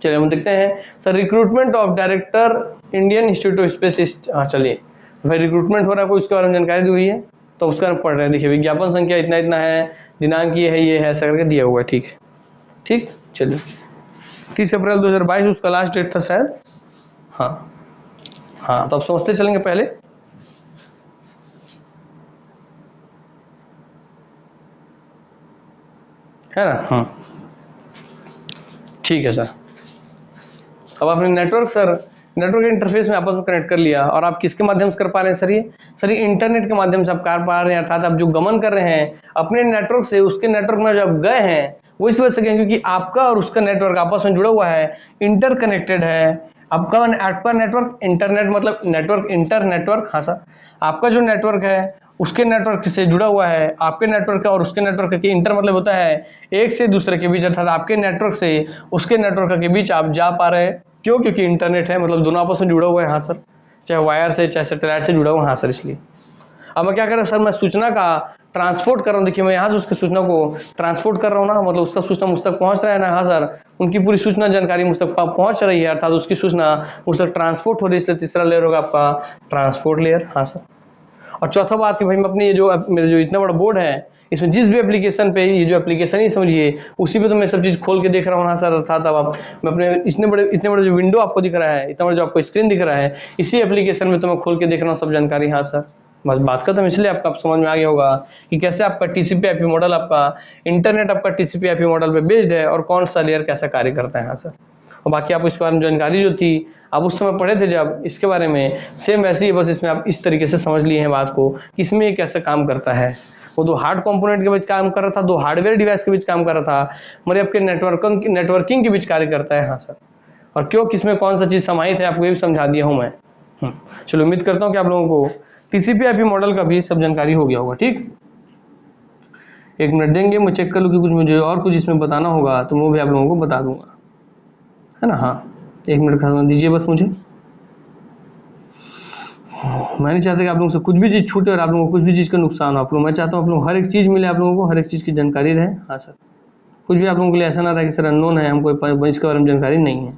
चलिए हम देखते हैं sir, recruitment of director Indian institute of space. हाँ चलिए भाई, रिक्रूटमेंट हो रहा है, कोई उसके बारे में जानकारी दी हुई है तो उसका पढ़ रहे हैं। देखिए विज्ञापन संख्या इतना इतना है, दिनांक ये है, ऐसा करके दिया हुआ है। ठीक ठीक, चलिए 30 अप्रैल 2022 उसका लास्ट डेट था शायद। हाँ हाँ, तो आप समझते चलेंगे पहले, है ना। हाँ ठीक है सर, अब आपने नेटवर्क इंटरफेस में आपस में कनेक्ट कर लिया, और आप किसके माध्यम से कर पा रहे हैं सर, ये इंटरनेट के माध्यम से आप कर पा रहे हैं। अर्थात आप जो गमन कर रहे हैं अपने नेटवर्क से उसके नेटवर्क में जब गए हैं वो इस वजह से गए क्योंकि आपका और उसका नेटवर्क आपस में जुड़ा हुआ है, इंटरकनेक्टेड है। आपका नेटवर्क, इंटरनेट मतलब नेटवर्क, इंटरनेटवर्क। हाँ सर, आपका जो नेटवर्क है उसके नेटवर्क से जुड़ा हुआ है, आपके नेटवर्क और उसके नेटवर्क के इंटर मतलब होता है एक से दूसरे के बीच, अर्थात आपके नेटवर्क से उसके नेटवर्क के बीच आप जा पा रहे हैं। क्यों? क्योंकि इंटरनेट है, मतलब दोनों आपस में जुड़ा हुआ है। हाँ सर, चाहे वायर से चाहे सैटेलाइट से जुड़ा हुआ है। हाँ सर, इसलिए अब मैं क्या कर रहा हूँ सर, मैं सूचना का ट्रांसपोर्ट कर रहा हूँ। देखिए मैं यहाँ से उसकी सूचना को ट्रांसपोर्ट कर रहा हूँ ना, मतलब उसका सूचना मुझ तक पहुँच रहा है ना। हाँ सर, उनकी पूरी सूचना जानकारी मुझ तक पहुँच रही है, अर्थात उसकी सूचना मुझ तक ट्रांसपोर्ट हो रही है, इसलिए तीसरा लेयर होगा आपका ट्रांसपोर्ट लेयर। हाँ सर, और चौथा बात कि भाई मैं अपनी ये जो मेरा जो इतना बड़ा बोर्ड है, इसमें जिस भी एप्लीकेशन पे, ये जो एप्लीकेशन ही समझिए उसी पे तो मैं सब चीज़ खोल के देख रहा हूँ। हाँ सर, अर्थात अब आप मैं अपने इतने बड़े जो विंडो आपको दिख रहा है, इतना बड़ा जो आपको स्क्रीन दिख रहा है, इसी एप्लीकेशन में तो मैं खोल के देख रहा हूँ सब जानकारी। हाँ सर, बस बात खत्म। इसलिए आपका समझ में आ गया होगा कि कैसे आपका टीसीपी आईपी मॉडल, आपका इंटरनेट आपका टीसीपी आईपी मॉडल पे बेस्ड है और कौन सा लेयर कैसा कार्य करता है। हाँ सर, और बाकी आप इस बारे में जानकारी जो थी आप उस समय पढ़े थे जब इसके बारे में, सेम वैसे ही बस इसमें आप इस तरीके से समझ लिए हैं बात को कि इसमें ये कैसे काम करता है। वो दो हार्ड कंपोनेंट के बीच काम कर रहा था, दो हार्डवेयर डिवाइस के बीच काम कर रहा था, मगर आपके नेटवर्किंग के बीच कार्य करता है। हाँ सर, और क्यों, किसमें कौन सा चीज़ समाहित है, आपको ये भी समझा दिया हूँ मैं। चलो उम्मीद करता हूँ कि आप लोगों को टीसीपी आईपी मॉडल का भी सब जानकारी हो गया होगा। ठीक, एक मिनट देंगे, मैं चेक कर लूँ कि कुछ मुझे और कुछ इसमें बताना होगा तो वो भी आप लोगों को बता दूंगा, है ना। हाँ, एक मिनट का दीजिए बस मुझे। मैं नहीं चाहता कि आप लोगों से कुछ भी चीज़ छूटे और आप लोगों को कुछ भी चीज़ का नुकसान हो। आप लोग, मैं चाहता हूँ आप लोग हर एक चीज़ मिले, आप लोगों को हर एक चीज़ की जानकारी रहे। हाँ सर, कुछ भी आप लोगों के लिए ऐसा ना रहे कि सर अननोन है, हमको इसके बारे में जानकारी नहीं है।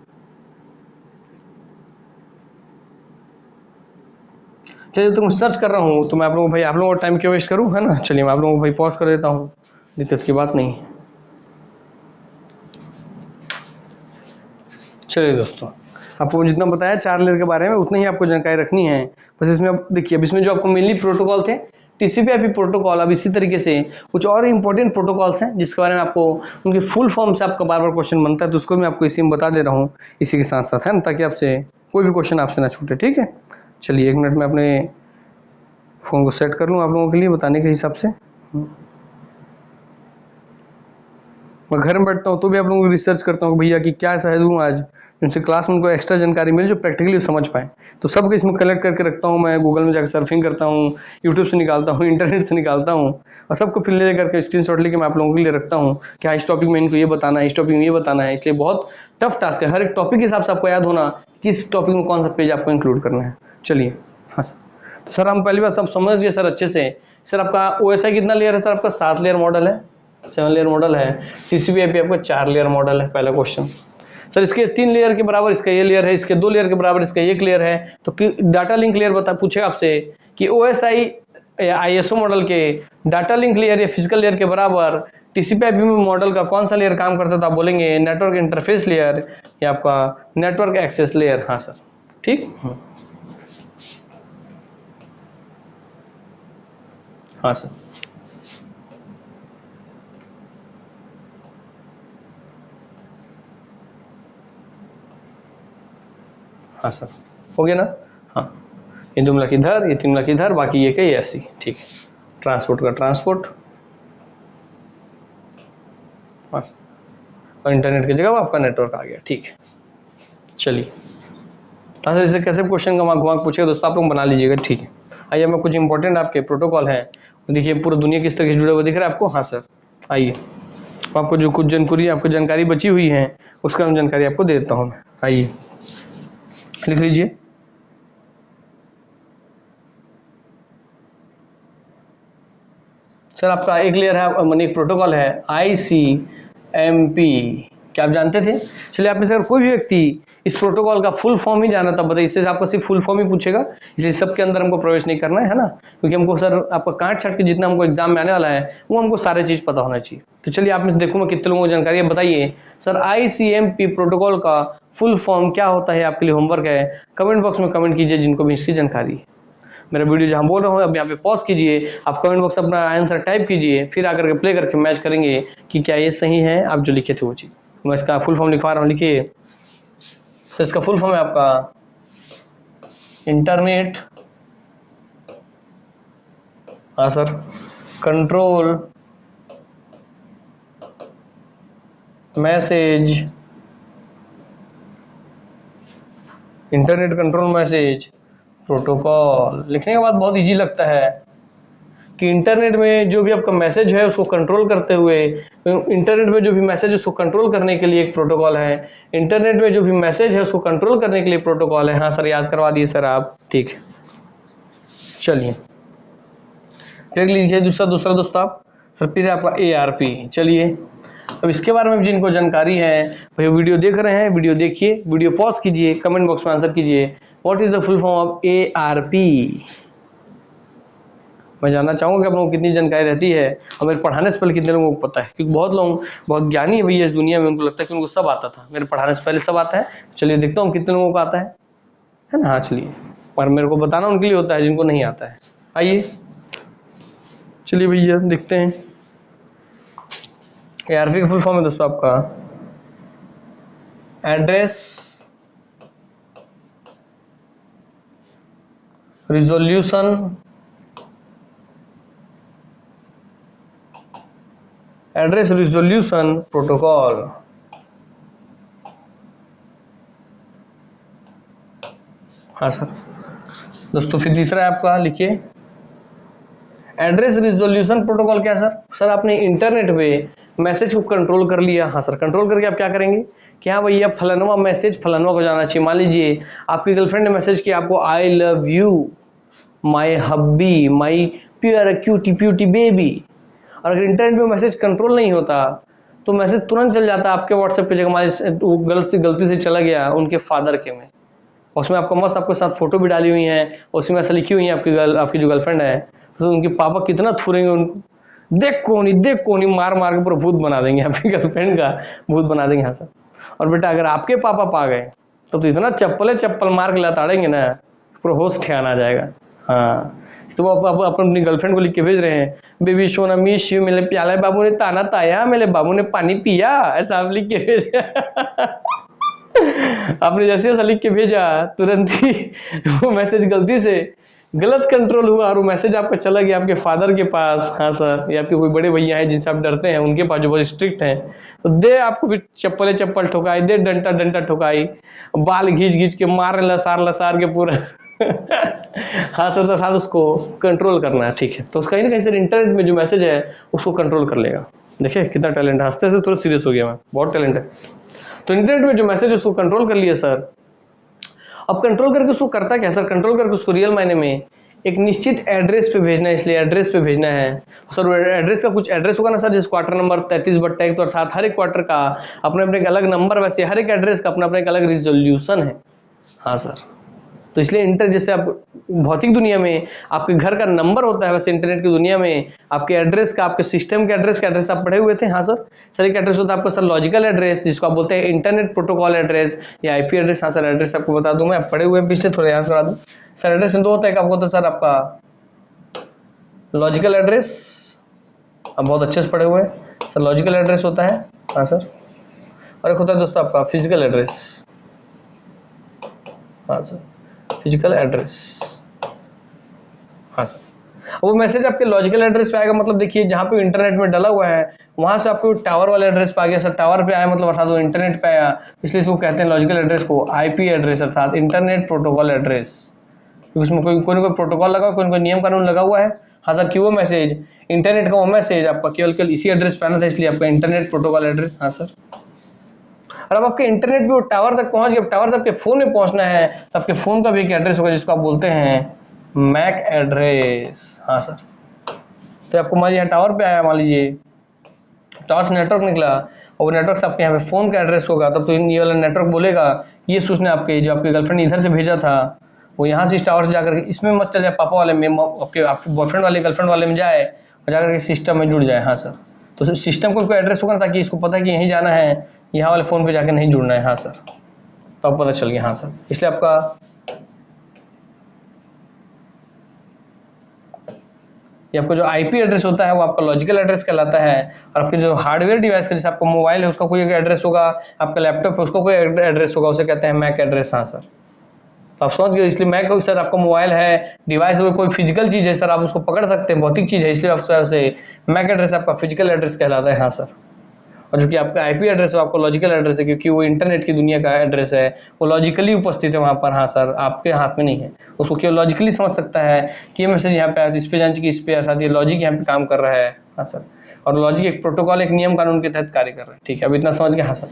चलिए, तो मैं सर्च कर रहा हूँ, तो मैं आप लोगों को भाई, आप लोगों का टाइम क्यों वेस्ट करूँ, है ना। चलिए मैं आप लोगों को भाई पॉज कर देता हूँ, दिक्कत की बात नहीं है। चलिए दोस्तों, आपको जितना बताया 4 लेयर के बारे में उतनी ही आपको जानकारी रखनी है। बस इसमें अब देखिए, अब इसमें जो आपको मेनली प्रोटोकॉल थे टीसीपी आईपी प्रोटोकॉल, अब इसी तरीके से कुछ और इंपॉर्टेंट प्रोटोकॉल्स हैं जिसके बारे में आपको उनकी फुल फॉर्म से आपका बार बार क्वेश्चन बनता है, तो उसको मैं आपको इसी में बता दे रहा हूँ इसी के साथ साथ, है ना, ताकि आपसे कोई भी क्वेश्चन आपसे ना छूटे। ठीक है, चलिए 1 मिनट में अपने फ़ोन को सेट कर लूँ आप लोगों के लिए बताने के हिसाब से। मैं घर में बैठता हूँ तो भी आप लोगों को रिसर्च करता हूँ कि भैया कि क्या ऐसा है दूँ आज जिनसे क्लास में उनको एक्स्ट्रा जानकारी मिले जो प्रैक्टिकली समझ पाए। तो सबको इसमें कलेक्ट करके रखता हूँ, मैं गूगल में जाकर सर्फिंग करता हूँ, यूट्यूब से निकालता हूँ, इंटरनेट से निकालता हूँ, और सबको फिर ले करके स्क्रीनशॉट लेके मैं आप लोगों के लिए रखता हूँ कि हाँ इस टॉपिक में इनको ये बताना है, इस टॉपिक में ये बताना है। इसलिए बहुत टफ टास्क है, हर एक टॉपिक के हिसाब से आपको याद होना कि इस टॉपिक में कौन सा पेज आपको इंक्लूड करना है। चलिए, हाँ सर, तो सर हम पहली बार सब समझ गए सर अच्छे से। सर आपका OSI कितना लेयर है सर, आपका 7 लेयर मॉडल है, 7 लेयर मॉडल है। टीसीपी आईपी आपका 4 लेयर मॉडल है। पहला क्वेश्चन सर, इसके 3 लेयर के बराबर इसका ये लेयर है, इसके 2 लेयर के बराबर इसका 1 लेयर है, तो डाटा लिंक लेयर पूछेगा आपसे कि OSI या ISO मॉडल के डाटा लिंक लेयर या फिजिकल लेयर के बराबर टीसीपी आईपी मॉडल का कौन सा लेयर काम करता है, तो आप बोलेंगे नेटवर्क इंटरफेस लेयर या आपका नेटवर्क एक्सेस लेयर। हाँ सर, ठीक। हाँ सर, हाँ सर, हो गया ना। हाँ, ये 2 लाख इधर, ये 3 लाख इधर, बाकी ये क्या, ये ऐसी, ठीक है। ट्रांसपोर्ट का ट्रांसपोर्ट, हाँ, और इंटरनेट की जगह आपका नेटवर्क आ गया, ठीक है। चलिए, हाँ सर, इससे कैसे क्वेश्चन का घुमा पूछेगा दोस्तों, आप लोग बना लीजिएगा, ठीक है। आइए, मैं कुछ इंपॉर्टेंट आपके प्रोटोकॉल हैं, देखिए पूरा दुनिया किस तरह से जुड़ा हुआ दिख रहा है आपको। हाँ सर, आइए, आपको जो कुछ जानकारी बची हुई है उसका मैं जानकारी आपको दे देता हूँ। आइए, लिख लीजिए। सर, आपका एक लेयर है, माने एक प्रोटोकॉल है ICMP, क्या आप जानते थे? चलिए, आप में से अगर कोई भी व्यक्ति इस प्रोटोकॉल का फुल फॉर्म ही जाना था, बताइए, इससे आपको सिर्फ फुल फॉर्म ही पूछेगा, इसलिए सबके अंदर हमको प्रवेश नहीं करना है ना, क्योंकि हमको सर आपका काट छाट के जितना हमको एग्जाम में आने वाला है वो हमको सारे चीज पता होना चाहिए। तो चलिए, आप में से देखूँ मैं कितने लोगों को जानकारी है, बताइए सर ICMP प्रोटोकॉल का फुल फॉर्म क्या होता है। आपके लिए होमवर्क है, कमेंट बॉक्स में कमेंट कीजिए जिनको भी इसकी जानकारी है। मेरा वीडियो जहाँ बोल रहा हूँ अब यहाँ पे पॉज कीजिए, आप कमेंट बॉक्स अपना आंसर टाइप कीजिए, फिर आकर के प्ले करके मैच करेंगे कि क्या ये सही है आप जो लिखे थे वो चीज़। मैं इसका फुल फॉर्म लिखवा रहा हूँ, लिखिए। तो इसका फुल फॉर्म है आपका इंटरनेट, हाँ sir, control message, internet control message protocol. लिखने के बाद बहुत इजी लगता है कि इंटरनेट में जो भी आपका मैसेज है उसको कंट्रोल करते हुए, इंटरनेट में जो भी मैसेज है उसको कंट्रोल करने के लिए एक प्रोटोकॉल है, इंटरनेट में जो भी मैसेज है उसको कंट्रोल करने के लिए प्रोटोकॉल है। हाँ सर, याद करवा दिए सर आप, ठीक है। चलिए, देख लीजिए दूसरा दोस्त आप सर, फिर आपका ARP। चलिए, अब इसके बारे में जिनको जानकारी है भाई वीडियो देख रहे हैं, वीडियो देखिए, वीडियो पॉज कीजिए, कमेंट बॉक्स में आंसर कीजिए, what is the full form of ARP। मैं जानना चाहूँगा कि आप लोगों को कितनी जानकारी रहती है और मेरे पढ़ाने से पहले कितने लोगों को पता है, क्योंकि बहुत लोग बहुत ज्ञानी है भैया इस दुनिया में, उनको लगता है कि उनको सब आता था, मेरे पढ़ाने से पहले सब आता है। चलिए देखता हूँ कितने लोगों को आता है ना। हाँ चलिए, पर मेरे को बताना उनके लिए होता है जिनको नहीं आता है। आइए, चलिए भैया देखते हैं। ARP का फुल फॉर्म है दोस्तों आपका address resolution, address resolution protocol. हाँ सर दोस्तों, फिर तीसरा है आपका, लिखिए एड्रेस रिजोल्यूशन प्रोटोकॉल। क्या सर? सर आपने इंटरनेट पे मैसेज को कंट्रोल कर लिया। हाँ सर, कंट्रोल करके आप क्या करेंगे कि हाँ भैया फलानवा मैसेज फलानवा को जाना चाहिए। मान लीजिए आपकी गर्लफ्रेंड ने मैसेज किया आपको, I love you my hubby my pure cutie putie baby, और अगर इंटरनेट में मैसेज कंट्रोल नहीं होता तो मैसेज तुरंत चल जाता आपके व्हाट्सएप पे, जगह वो गलती से चला गया उनके फादर के में, उसमें आपको मस्त आपके साथ फोटो भी डाली हुई है, उसमें ऐसा लिखी हुई है आपकी जो गर्लफ्रेंड है, तो उनके पापा कितना थूरेंगे उनको, देख कोनी मार मार के पूरा भूत बना देंगे, आपकी गर्लफ्रेंड का भूत बना देंगे। हाँ सर, और बेटा अगर आपके पापा पा गए तो इतना चप्पल मार के लताड़ेंगे ना, पूरा होश ठिकाना आ जाएगा। हाँ, तो वो आप अपनी गर्लफ्रेंड को लिख के भेज रहे हैं, बेबी सोना मिस यू, मेरे प्याले बाबू ने ताना ताया, मेरे बाबू ने पानी पिया, ऐसा आप लिख के भेज आपने जैसे ऐसा लिख के भेजा तुरंत ही वो मैसेज गलती से गलत कंट्रोल हुआ और वो मैसेज आपका चला गया आपके फादर के पास। हाँ सर, या आपके कोई बड़े भैया हैं जिनसे आप डरते हैं उनके पास जो बहुत स्ट्रिक्ट हैं, तो दे आपको भी चप्पल ठोकाई, दे डंटा ठोकाई, बाल घींच के मार लसार के पूरा हाँ सर, तो साथ उसको कंट्रोल करना है, ठीक है। तो कहीं ना कहीं सर इंटरनेट में जो मैसेज है उसको कंट्रोल कर लेगा। देखिए कितना टैलेंट है, हंसते से थोड़ा सीरियस हो गया मैं, बहुत टैलेंट है। तो इंटरनेट में जो मैसेज है उसको कंट्रोल कर लिया सर। अब कंट्रोल करके उसको करता क्या सर? कंट्रोल करके उसको रियल मायने में एक निश्चित एड्रेस पे भेजना है, इसलिए एड्रेस पे भेजना है सर। एड्रेस का कुछ एड्रेस होगा ना सर, जिस क्वार्टर नंबर 33/1, तो अर्थात हर एक क्वार्टर का अपने अपने एक अलग नंबर, वैसे हर एक एड्रेस का अपना अपना एक अलग रिजोल्यूशन है। हाँ सर, तो इसलिए जैसे आप भौतिक दुनिया में आपके घर का नंबर होता है, वैसे इंटरनेट की दुनिया में आपके एड्रेस का, आपके सिस्टम के एड्रेस आप पढ़े हुए थे। हाँ सर एक एड्रेस होता है आपका सर लॉजिकल एड्रेस, जिसको आप बोलते हैं इंटरनेट प्रोटोकॉल एड्रेस या आईपी एड्रेस। हाँ सर, एड्रेस आपको बता दूं मैं, आप पढ़े हुए पिछले, थोड़ा याद करा दूं सर। एड्रेस दो होता है, आपको होता है सर आपका लॉजिकल एड्रेस, आप बहुत अच्छे से पढ़े हुए सर, लॉजिकल एड्रेस होता है। हाँ सर, और एक होता है दोस्तों आपका फिजिकल एड्रेस। हाँ सर, फिजिकल एड्रेस। हाँ सर, वो मैसेज आपके लॉजिकल एड्रेस पे आएगा, मतलब देखिए जहाँ पे इंटरनेट में डला हुआ है वहां से आपको टावर वाले एड्रेस पे आ गया। सर टावर पे आया मतलब अर्थात वो इंटरनेट पे आया, इसलिए इसको कहते हैं लॉजिकल एड्रेस को आईपी एड्रेस अर्थात इंटरनेट प्रोटोकॉल एड्रेस। उसमें कोई प्रोटोकॉल लगा, कोई नियम कानून लगा हुआ है। हाँ सर, कि वो मैसेज इंटरनेट का वो मैसेज आपका केवल इसी एड्रेस पे आना था, इसलिए आपका इंटरनेट प्रोटोकॉल एड्रेस। हाँ सर, और अब आपके इंटरनेट भी वो टावर तक पहुंच गया, टावर से आपके फोन में पहुंचना है तो आपके फोन का भी एक एड्रेस होगा जिसको आप बोलते हैं मैक एड्रेस। हाँ सर, तो आपको मान लीजिए यहाँ टावर पे आया, मान लीजिए टावर से नेटवर्क निकला और वो नेटवर्क से आपके यहाँ पे फोन का एड्रेस होगा, तब तो ये वाला नेटवर्क बोलेगा ये सूचना आपके जो आपके गर्लफ्रेंड इधर से भेजा था वो यहाँ से इस टावर से जाकर के इसमें मत चल जाए, पापा वाले में आपके बॉयफ्रेंड वाले गर्लफ्रेंड वाले में जाए और जाकर के सिस्टम में जुड़ जाए। हाँ सर, तो सिस्टम को कोई एड्रेस होगा ना, ताकि इसको पता है कि यहीं जाना है, यहाँ वाले फ़ोन पे जाकर नहीं जुड़ना है। हाँ सर, तो आपको पता चल गया। हाँ सर, इसलिए आपका ये आपको जो आईपी एड्रेस होता है वो आपका लॉजिकल एड्रेस कहलाता है, और आपके जो हार्डवेयर डिवाइस का जैसे आपका मोबाइल है उसका कोई एक एड्रेस होगा, आपका लैपटॉप है उसका कोई एड्रेस होगा, उसे कहते हैं मैक एड्रेस। हाँ सर, तो आप समझ गए, इसलिए मैक सर आपका मोबाइल है, डिवाइस है, कोई फिजिकल चीज़ है सर, आप उसको पकड़ सकते हैं, भौतिक चीज़ है, इसलिए आप उसे मैक एड्रेस आपका फिजिकल एड्रेस कहलाता है। हाँ सर, और जो कि आपका आईपी एड्रेस है आपको लॉजिकल एड्रेस है, क्योंकि वो इंटरनेट की दुनिया का एड्रेस है, वो लॉजिकली उपस्थित है वहाँ पर। हाँ सर, आपके हाथ में नहीं है, उसको केवल लॉजिकली समझ सकता है कि ये मैसेज यहाँ पे आया तो इस पे जान चाहिए, इस पे अर्थात ये लॉजिक यहाँ पे काम कर रहा है। हाँ सर, और लॉजिक एक प्रोटोकॉल एक नियम कानून के तहत कार्य कर रहा है। ठीक है, अब इतना समझ गए। हाँ सर,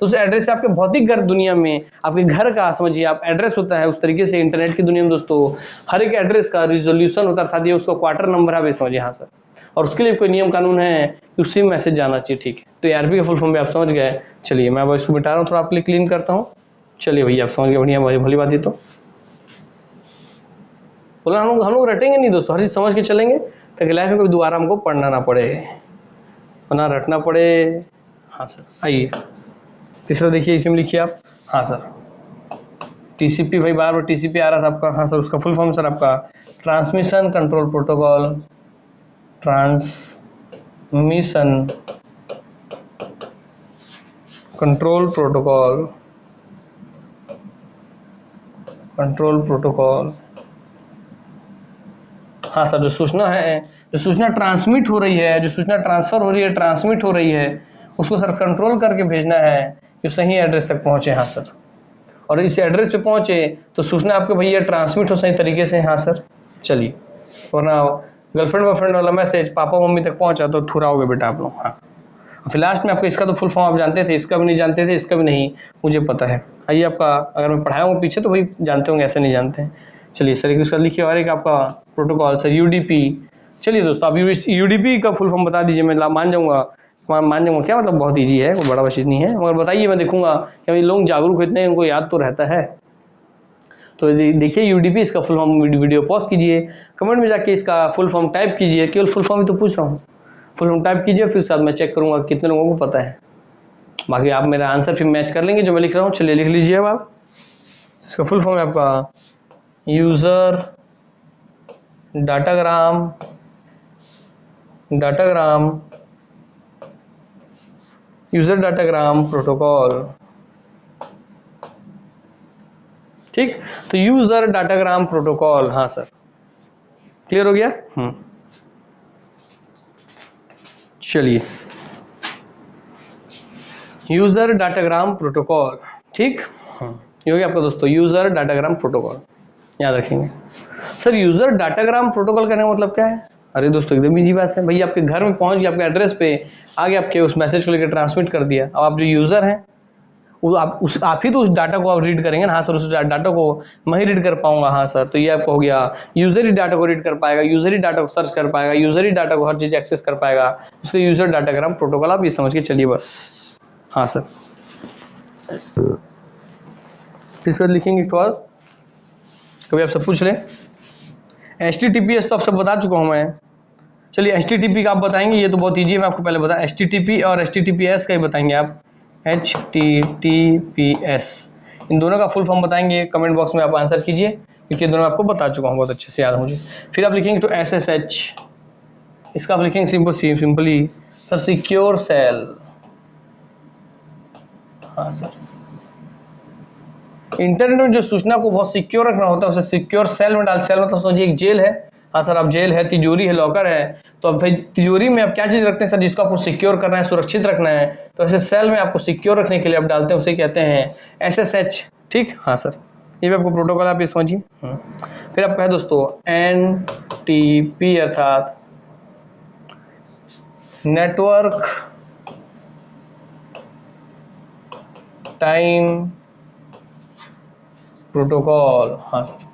तो उस एड्रेस से आपके भौतिक घर दुनिया में आपके घर का समझिए आप एड्रेस होता है, उस तरीके से इंटरनेट की दुनिया में दोस्तों हर एक एड्रेस का रिजोल्यूशन होता है, अर्थात ये उसका क्वार्टर नंबर है, समझिए। हाँ सर, और उसके लिए कोई नियम कानून है कि उसी मैसेज जाना चाहिए। ठीक है, तो एआरपी का फुल फॉर्म भी आप समझ गए। चलिए मैं अब इसको मिटा रहा हूँ, थोड़ा आपके लिए क्लीन करता हूँ। चलिए भैया आप समझ गए, बढ़िया भली बात। ये तो बोला हम लोग रटेंगे नहीं दोस्तों, हर चीज़ समझ के चलेंगे ताकि लाइफ में कभी दोबारा हमको पढ़ना ना पड़े, ना रटना पड़े। हाँ सर, आइए तीसरा देखिए, इसी में लिखिए आप। हाँ सर, टीसीपी, भाई बार बार टीसीपी आ रहा था आपका। हाँ सर, उसका फुल फॉर्म सर आपका transmission control protocol, transmission control protocol, control protocol. हाँ सर, जो सूचना है, जो सूचना ट्रांसमिट हो रही है, जो सूचना ट्रांसफर हो रही है, ट्रांसमिट हो रही है, उसको सर कंट्रोल करके भेजना है कि सही एड्रेस तक पहुंचे। हाँ सर, और इस एड्रेस पे पहुंचे तो सूचना आपके भैया ट्रांसमिट हो सही तरीके से। हाँ सर, चलिए, वरना गर्लफ्रेंड वर्लफ्रेंड वाला मैसेज पापा मम्मी तक पहुंचा तो थुराओगे बेटा आप लोग। हाँ, फिर लास्ट में आपको इसका तो फुल फॉर्म आप जानते थे, इसका भी नहीं जानते थे, इसका भी नहीं, मुझे पता है। आइए, आपका अगर मैं पढ़ाया हूँ पीछे तो भाई जानते होंगे, ऐसे नहीं जानते हैं। चलिए सर, एक उसका लिखिए, और एक आपका प्रोटोकॉल सर यूडीपी। चलिए दोस्तों, आप यूडीपी का फुल फॉर्म बता दीजिए, मैं मान जाऊँगा, मान जाऊँगा क्या, मतलब बहुत ईजी है, कोई बड़ा चीज़ नहीं है, मगर बताइए, मैं देखूंगा कि भाई लोग जागरूक इतने हैं, उनको याद तो रहता है। तो देखिए यूडीपी, इसका फुल फॉर्म वीडियो पॉज कीजिए, कमेंट में जाके इसका फुल फॉर्म टाइप कीजिए, केवल फुल फॉर्म ही तो पूछ रहा हूँ, फुल फॉर्म टाइप कीजिए, फिर साथ मैं चेक करूंगा कितने लोगों को पता है। बाकी आप मेरा आंसर फिर मैच कर लेंगे जो मैं लिख रहा हूँ। चलिए लिख लीजिए अब आप, इसका फुल फॉर्म है आपका user datagram, user datagram protocol. ठीक, तो यूज़र डाटाग्राम प्रोटोकॉल। हाँ सर, क्लियर हो गया। चलिए, यूज़र डाटाग्राम प्रोटोकॉल। ठीक, ये हो गया आपका दोस्तों यूज़र डाटाग्राम प्रोटोकॉल, याद रखेंगे। सर यूज़र डाटाग्राम प्रोटोकॉल कहने का मतलब क्या है? अरे दोस्तों, एकदम इजी बात है भैया, आपके घर में पहुंच गया, आपके एड्रेस पे आगे, आपके उस मैसेज को लेकर ट्रांसमिट कर दिया। अब आप जो यूज़र हैं वो आप ही तो उस डाटा को आप रीड करेंगे ना। हाँ सर, उस डाटा को मैं ही रीड कर पाऊंगा। हाँ सर, तो ये आपको हो गया, यूज़र ही डाटा को रीड कर पाएगा, यूज़र ही डाटा को सर्च कर पाएगा, यूज़र ही डाटा को हर चीज़ एक्सेस कर पाएगा, उसके यूज़र डाटाग्राम प्रोटोकॉल। आप ये समझ के चलिए बस। हाँ सर, इसके बाद लिखेंगे एक और, कभी आपसे पूछ लें HTTPS, तो आप सब बता चुका हूँ मैं। चलिए HTTP का आप बताएंगे, ये तो बहुत ईजी है, मैं आपको पहले बता, HTTP और HTTPS का ही बताएंगे आप। HTTPS, इन दोनों का फुल फॉर्म बताएंगे, कमेंट बॉक्स में आप आंसर कीजिए, क्योंकि दोनों आपको बता चुका हूँ, बहुत अच्छे से याद मुझे। फिर आप लिखेंगे तो SSH, इसका आप लिखेंगे सिंपली सर सिक्योर सेल। हाँ सर, इंटरनेट में जो सूचना को बहुत सिक्योर रखना होता है उसे सिक्योर सेल में डाल, सेल मतलब समझिए एक जेल है। हाँ सर, आप जेल है, तिजोरी है, लॉकर है, तो अब भाई तिजोरी में आप क्या चीज रखते हैं सर, जिसको आपको सिक्योर करना है, सुरक्षित रखना है, तो ऐसे सेल में आपको सिक्योर रखने के लिए आप डालते हैं, उसे कहते हैं SSH। ठीक, हाँ सर, ये भी आपको प्रोटोकॉल आप ये समझिए। फिर आपका है दोस्तों NTP अर्थात नेटवर्क टाइम प्रोटोकॉल। हाँ सर,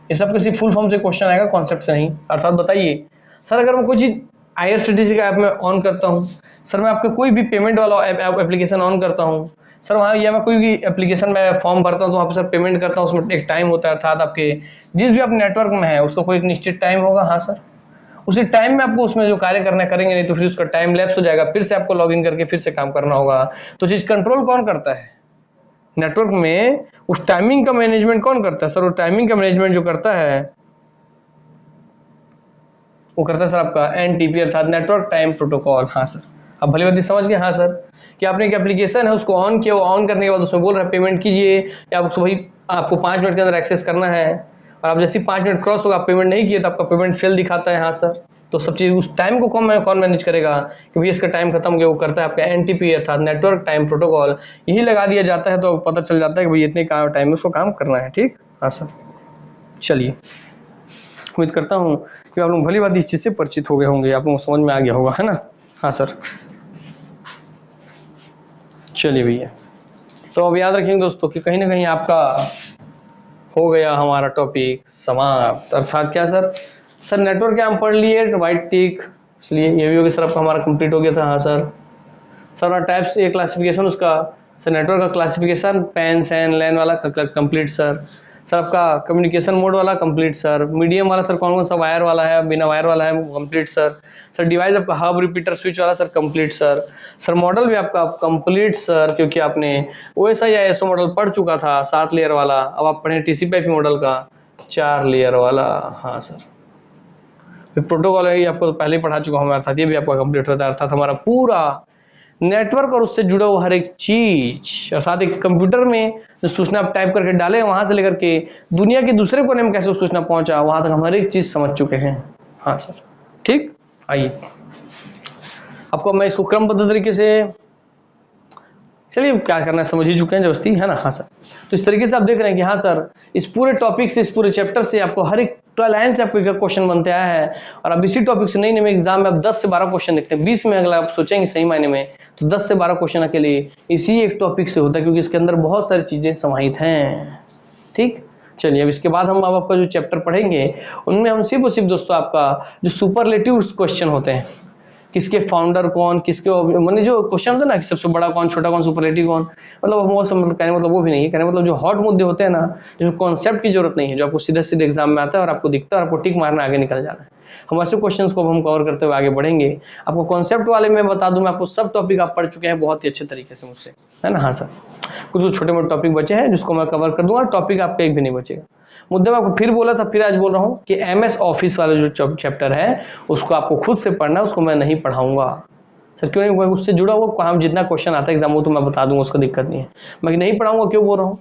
ये सब किसी फुल फॉर्म से क्वेश्चन आएगा, कॉन्सेप्ट से नहीं। अर्थात बताइए सर, अगर मैं कोई चीज IRCTC का ऐप में ऑन करता हूँ सर, मैं आपके कोई भी पेमेंट वाला एप्लीकेशन ऑन करता हूँ सर, वहाँ या मैं कोई भी एप्लीकेशन में फॉर्म भरता हूँ तो वहाँ पर सर पेमेंट करता हूँ, उसमें एक टाइम होता है। अर्थात आपके जिस भी आप नेटवर्क में है उसका कोई एक निश्चित टाइम होगा। हाँ सर, उसी टाइम में आपको उसमें जो कार्य करना है करेंगे, नहीं तो फिर उसका टाइम लैप्स हो जाएगा, फिर से आपको लॉग इन करके फिर से काम करना होगा। तो चीज कंट्रोल कौन करता है नेटवर्क में, उस टाइमिंग का मैनेजमेंट कौन करता है सर, वो टाइमिंग का मैनेजमेंट जो करता है वो करता है सर आपका NTP अर्थात नेटवर्क टाइम प्रोटोकॉल। हाँ सर, अब भली बात समझ गए। हाँ सर, कि आपने एक एप्लीकेशन है उसको ऑन किया, ऑन करने के बाद उसमें बोल रहा है पेमेंट कीजिए, या आपको भाई आपको 5 मिनट के अंदर एक्सेस करना है, और आप जैसे ही 5 मिनट क्रॉस होगा आप पेमेंट नहीं किए तो आपका पेमेंट फेल दिखाता है। हाँ सर, तो सब चीज उस टाइम को कौन मैनेज करेगा कि भैया इसका टाइम खत्म हो गया, वो करता है आपका NTP अर्थात नेटवर्क टाइम प्रोटोकॉल। यही लगा दिया जाता है तो पता चल जाता है कि भाई इतने टाइम में उसको काम करना है। ठीक, हाँ सर, चलिए, उम्मीद करता हूँ कि आप लोग भली बात इस चीज से परिचित हो गए होंगे, आप लोगों को समझ में आ गया होगा, है ना। हाँ सर, चलिए भैया, तो अब याद रखेंगे दोस्तों कि कहीं ना कहीं आपका हो गया हमारा टॉपिक समाप्त। अर्थात क्या सर, सर नेटवर्क क्या हम पढ़ लिए, वाइट टिक, इसलिए ये भी हो गया सर आपका हमारा कंप्लीट हो गया था। हाँ सर, सर टाइप्स ये क्लासिफिकेशन उसका, सर नेटवर्क का क्लासिफिकेशन पैन सैन लैन वाला कंप्लीट सर। सर आपका कम्युनिकेशन मोड वाला कंप्लीट सर। मीडियम वाला सर कौन कौन सा वायर वाला है, बिना वायर वाला है, कंप्लीट सर। सर डिवाइस आपका हब रिपीटर स्विच वाला sir complete sir. Sir model भी आपका कंप्लीट सर, क्योंकि आपने OSI या ISO मॉडल पढ़ चुका था 7 लेयर वाला, अब आप पढ़े TCP/IP मॉडल का 4 लेयर वाला। हाँ सर, फिर प्रोटोकॉल है आपको तो पहले ही पढ़ा चुका हूँ, अर्थात ये भी आपका कंप्लीट होता है। अर्थात हमारा पूरा नेटवर्क और उससे जुड़ा हुआ हर एक चीज, अर्थात एक कंप्यूटर में जो सूचना आप टाइप करके डाले वहां से लेकर के दुनिया के दूसरे कोने में कैसे सूचना पहुंचा, वहां तक हम हर एक चीज समझ चुके हैं। हाँ सर, ठीक, आइए आपको मैं इसको क्रमबद्ध तरीके से, चलिए क्या करना है समझ ही चुके हैं जबरदस्ती, है ना। हाँ सर, तो इस तरीके से आप देख रहे हैं कि हाँ सर, इस पूरे टॉपिक से, इस पूरे चैप्टर से आपको हर एक 12 लाइन से आपको एक क्वेश्चन बनते आया है, और अब इसी टॉपिक से नई एग्जाम में आप 10 से 12 क्वेश्चन देखते हैं। 20 में अगला आप सोचेंगे सही मायने में तो 10 से 12 क्वेश्चन के लिए इसी एक टॉपिक से होता है, क्योंकि इसके अंदर बहुत सारी चीजें समाहित हैं। ठीक, चलिए अब इसके बाद हम अब आपका जो चैप्टर पढ़ेंगे उनमें हम सिर्फ और सिर्फ दोस्तों आपका जो सुपरलेटिव क्वेश्चन होते हैं, किसके फाउंडर कौन, किसके मैंने जो क्वेश्चन होता है ना कि सबसे बड़ा कौन, छोटा कौन, सुपरलेटिव कौन, मतलब वो सब कहने मतलब वो भी नहीं है, कहने मतलब जो हॉट मुद्दे होते हैं ना, जो कॉन्सेप्ट की जरूरत नहीं है, जो आपको सीधे सीधे एग्जाम में आता है और आपको दिखता है और आपको टिक मारना आगे निकल जाना है, हम ऐसे क्वेश्चंस को हम कवर करते हुए आगे बढ़ेंगे। आपको कॉन्सेप्ट वाले में बता दूं, मैं आपको सब टॉपिक आप पढ़ चुके हैं बहुत ही अच्छे तरीके से मुझसे, है ना। हाँ सर, कुछ छोटे मोटे टॉपिक बचे हैं जिसको मैं कवर कर दूंगा, टॉपिक आपका एक भी नहीं बचेगा। मुद्दा मैं आपको फिर बोला था, फिर आज बोल रहा हूँ कि MS ऑफिस वाला जो चैप्टर है उसको आपको खुद से पढ़ना है, उसको मैं नहीं पढ़ाऊंगा। सर क्यों नहीं, उससे जुड़ा हुआ काम जितना क्वेश्चन आता है एग्जाम वो तो मैं बता दूंगा, उसका दिक्कत नहीं है। मैं नहीं पढ़ाऊंगा, क्यों बोल रहा हूँ,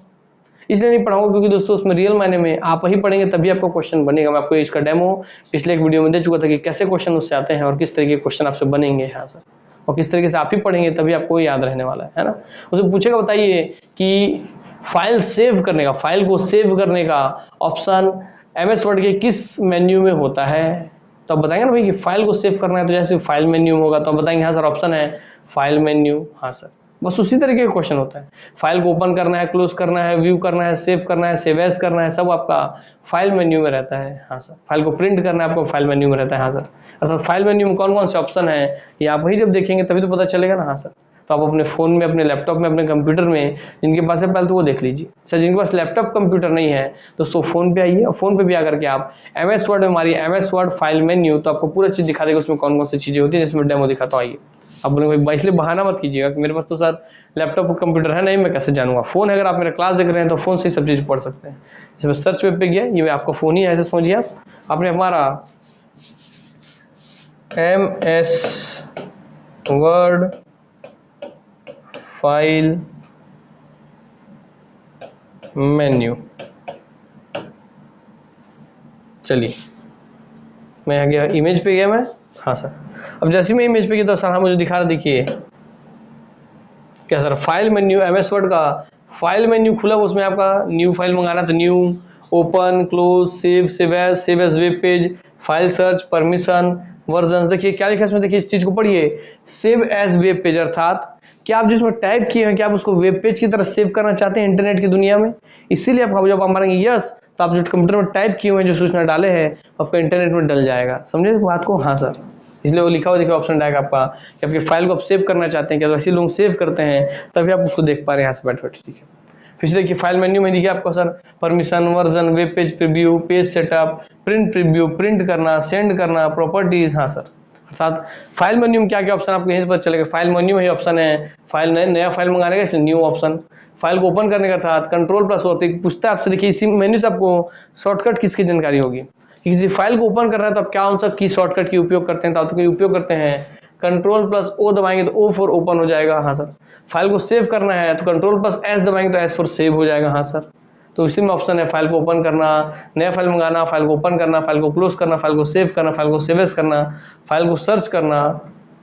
इसलिए नहीं पढ़ाऊंगा क्योंकि दोस्तों उसमें रियल मायने में आप ही पढ़ेंगे तभी आपको क्वेश्चन बनेगा। मैं आपको इसका डेमो पिछले एक वीडियो में दे चुका था कि कैसे क्वेश्चन उससे आते हैं और किस तरीके के क्वेश्चन आपसे बनेंगे। हाँ सर, और किस तरीके से आप ही पढ़ेंगे तभी आपको याद रहने वाला है ना। उसे पूछेगा बताइए कि फाइल सेव करने का, फाइल को सेव करने का ऑप्शन MS वर्ड के किस मेन्यू में होता है, तो आप बताएंगे ना भाई कि फाइल को सेव करना है तो जैसे फाइल मेन्यू होगा, तो आप बताएंगे हाँ सर ऑप्शन है फाइल मेन्यू। हाँ सर, बस उसी तरीके का क्वेश्चन होता है। फाइल को ओपन करना है, क्लोज करना है, व्यू करना है, सेव करना है, सेव एज करना है, सब आपका फाइल मेन्यू में रहता है। हाँ सर, फाइल को प्रिंट करना है आपको फाइल मेन्यू में रहता है। हाँ सर, अर्थात फाइल मेन्यू में कौन कौन से ऑप्शन है ये आप वही जब देखेंगे तभी तो पता चलेगा ना। हाँ सर, तो आप अपने फ़ोन में, अपने लैपटॉप में, अपने कंप्यूटर में जिनके पास है पहले तो वो देख लीजिए। सर जिनके पास लैपटॉप कंप्यूटर नहीं है दोस्तों फ़ोन पे आइए, और फ़ोन पे भी आकर के आप MS वर्ड में मारिए MS वर्ड फाइल मेन्यू, तो आपको पूरा चीज़ दिखा देगा उसमें कौन कौन सी चीज़ें होती है, जिसमें डेमो दिखाता हूँ। आइए, आप बोलेंगे भाई इसलिए बहाना मत कीजिएगा कि मेरे पास तो सर लैपटॉप कंप्यूटर है नहीं, मैं कैसे जानूंगा। फ़ोन है, अगर आप मेरा क्लास देख रहे हैं तो फ़ोन से ही सब चीज़ पढ़ सकते हैं। इसमें सर्च वेब पे गया, ये आपका फ़ोन ही है, ऐसे समझिए आप। आपने हमारा MS वर्ड फाइल मेन्यू। चलिए मैं आ गया इमेज पे गया मैं, हाँ सर। अब जैसे मैं इमेज पे गया तो सर हाँ मुझे दिखा रहा, देखिए क्या sir, file menu, MS Word का फाइल मेन्यू खुला, उसमें आपका न्यू फाइल मंगाना तो new, open, close, save as web page, file search, permission, version. देखिए क्या लिखा है इसमें, देखिए इस चीज को पढ़िए, सेव एज वेब पेज, अर्थात क्या आप जिसमें टाइप किए हैं क्या आप उसको वेब पेज की तरह सेव करना चाहते हैं इंटरनेट की दुनिया में। इसीलिए आप जब आप मारेंगे यस तो आप जो कंप्यूटर में टाइप किए हुए हैं जो सूचना डाले हैं आपका इंटरनेट में डल जाएगा। समझे इस बात को, हाँ सर। इसलिए वो लिखा हुआ देखिए ऑप्शन आएगा आपका कि आपकी फाइल को आप सेव करना चाहते हैं क्या, तो ऐसे लोग सेव करते हैं तभी आप उसको देख पा रहे हैं यहाँ से बैठ बैठ, ठीक है। फिर देखिए फाइल मेन्यू में देखिए आपको sir permission, version, web page preview, page setup, print preview, print करना, सेंड करना, प्रॉपर्टीज, हाँ सर। अर्थात फाइल मेन्यू में क्या क्या ऑप्शन आपको यहीं से पता चलेगा। फाइल मेन्यू में ही ऑप्शन है फाइल नया फाइल मंगाने का, इसलिए न्यू ऑप्शन, फाइल को ओपन करने का था कंट्रोल प्लस होती पूछता है आपसे। देखिए इसी मेन्यू से आपको शॉर्टकट किसकी जानकारी होगी, किसी फाइल को ओपन कर रहा है तो आप क्या कौन सा की शॉर्टकट की उपयोग करते हैं, तो आप उपयोग करते हैं कंट्रोल प्लस ओ दबाएंगे तो ओ फॉर ओपन हो जाएगा, हाँ सर। फाइल को सेव करना है तो कंट्रोल प्लस एस दबाएंगे तो एस फॉर सेव हो जाएगा, हाँ सर। तो इसी में ऑप्शन है फाइल को ओपन करना, नया फाइल मंगाना, फाइल को ओपन करना, फाइल को क्लोज करना, फाइल को सेव करना, फाइल को सेव एज करना, फाइल को सर्च करना,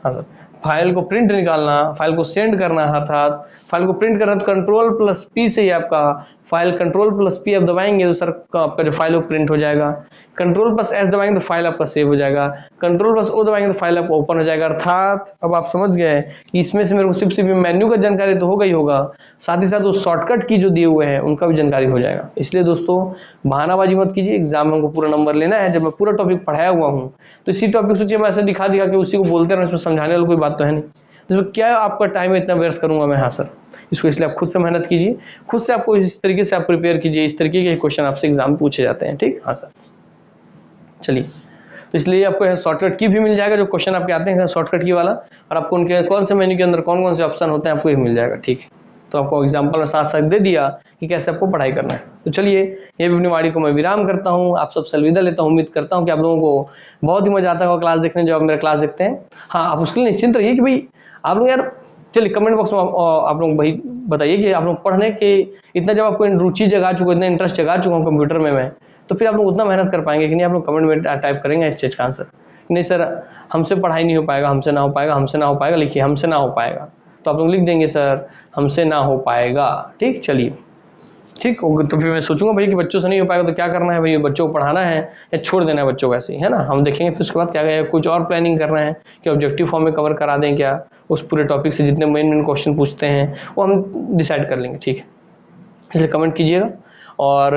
हाँ सर। फाइल को प्रिंट निकालना, फाइल को सेंड करना, अर्थात फाइल को प्रिंट करना तो कंट्रोल प्लस पी से ही आपका फाइल, कंट्रोल प्लस पी आप दबाएंगे तो सर आपका जो फाइल वो प्रिंट हो जाएगा। कंट्रोल प्लस एस दबाएंगे तो फाइल आपका सेव हो जाएगा। कंट्रोल प्लस ओ दबाएंगे तो फाइल आपका ओपन हो जाएगा। अर्थात अब आप समझ गए कि इसमें से मेरे को सिर्फ मेन्यू का जानकारी तो होगा ही होगा, साथ ही साथ वो शॉर्टकट की जो दिए हुए हैं उनका भी जानकारी हो जाएगा। इसलिए दोस्तों बहानाबाजी मत कीजिए, एग्जाम में हमको पूरा नंबर लेना है। जब मैं पूरा टॉपिक पढ़ाया हुआ हूँ तो इसी टॉपिक सोचिए मैं ऐसे दिखा के उसी को बोलते रहे, इसमें समझाने वाला कोई बात तो है नहीं, इसमें क्या आपका टाइम इतना व्यर्थ करूंगा मैं, हाँ सर। इसको इसलिए आप खुद से मेहनत कीजिए, खुद से आपको इस तरीके से आप प्रिपेयर कीजिए, इस तरीके के क्वेश्चन आपसे एग्जाम में पूछे जाते हैं, ठीक, हाँ सर। चलिए तो इसलिए आपको शॉर्टकट की भी मिल जाएगा, जो क्वेश्चन आपके आते हैं शॉर्टकट की वाला, और आपको उनके कौन से मेन्यू के अंदर कौन कौन से ऑप्शन होते हैं आपको ये मिल जाएगा, ठीक है। तो आपको एग्जाम्पल में साथ साथ दे दिया कि कैसे आपको पढ़ाई करना है। तो चलिए ये भी अपनी वाणी को मैं विराम करता हूँ, आप सबसे अलविदा लेता हूँ। उम्मीद करता हूँ कि आप लोगों को बहुत ही मजा आता होगा क्लास देखने जब आप मेरा क्लास देखते हैं। हाँ आप उसके लिए निश्चिंत रहिए कि भाई आप लोग यार, चलिए कमेंट बॉक्स में आप लोग भाई बताइए कि आप लोग पढ़ने के इतना जब आपको रुचि जगा चुका, इतना इंटरेस्ट जगा चुका हूँ कंप्यूटर में मैं, तो फिर आप लोग उतना मेहनत कर पाएंगे कि नहीं। आप लोग कमेंट में टाइप करेंगे इस चीज का आंसर, नहीं सर हमसे पढ़ाई नहीं हो पाएगा, हमसे ना हो पाएगा, हमसे ना हो पाएगा, लिखिए हमसे ना हो पाएगा, तो आप लोग लिख देंगे सर हमसे ना हो पाएगा, ठीक। चलिए ठीक, तो फिर मैं सोचूंगा भाई कि बच्चों से नहीं हो पाएगा तो क्या करना है भाई, बच्चों को पढ़ाना है या छोड़ देना है बच्चों को ऐसे ही, है ना। हम देखेंगे फिर उसके बाद क्या है, कुछ और प्लानिंग कर रहे हैं कि ऑब्जेक्टिव फॉर्म में कवर करा दें क्या, उस पूरे टॉपिक से जितने मेन क्वेश्चन पूछते हैं वो हम डिसाइड कर लेंगे, ठीक है। इसलिए कमेंट कीजिएगा और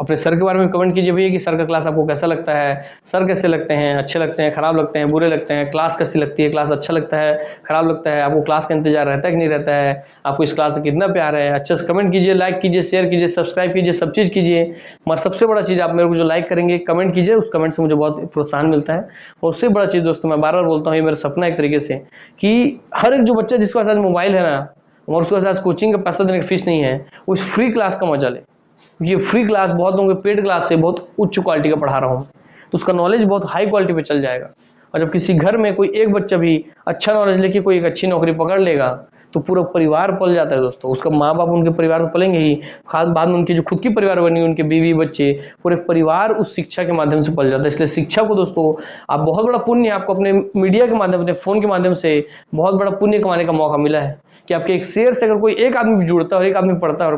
अपने सर के बारे में कमेंट कीजिए भैया कि सर का क्लास आपको कैसा लगता है, सर कैसे लगते हैं, अच्छे लगते हैं, खराब लगते हैं, बुरे लगते हैं, क्लास कैसी लगती है, क्लास अच्छा लगता है, खराब लगता है, आपको क्लास का इंतजार रहता है कि नहीं रहता है, आपको इस क्लास से कितना प्यार है। अच्छे से कमेंट कीजिए, लाइक कीजिए, शेयर कीजिए, सब्सक्राइब कीजिए, सब चीज़ कीजिए। मगर सबसे बड़ा चीज़ आप मेरे को जो लाइक करेंगे, कमेंट कीजिए, उस कमेंट से मुझे बहुत प्रोत्साहन मिलता है। और उससे बड़ा चीज़ दोस्तों मैं बार बार बोलता हूँ, ये मेरा सपना एक तरीके से कि हर एक जो बच्चा जिसके पास आज मोबाइल है ना और उसके पास आज कोचिंग का पैसा देने की फीस नहीं है, उस फ्री क्लास का मजा ले। ये फ्री क्लास बहुत लोगों के पेड क्लास से बहुत उच्च क्वालिटी का पढ़ा रहा हूँ, तो उसका नॉलेज बहुत हाई क्वालिटी पे चल जाएगा। और जब किसी घर में कोई एक बच्चा भी अच्छा नॉलेज लेके कोई एक अच्छी नौकरी पकड़ लेगा तो पूरा परिवार पल जाता है दोस्तों। उसका माँ बाप उनके परिवार तो पलेंगे ही, खास बाद में उनकी जो खुद की परिवार बनी, उनके बीवी बच्चे, पूरे परिवार उस शिक्षा के माध्यम से पल जाता है। इसलिए शिक्षा को दोस्तों आप बहुत बड़ा पुण्य, आपको अपने मीडिया के माध्यम, अपने फोन के माध्यम से बहुत बड़ा पुण्य कमाने का मौका मिला है कि आपके एक शेयर से अगर कोई एक आदमी भी जुड़ता है और एक आदमी पढ़ता है और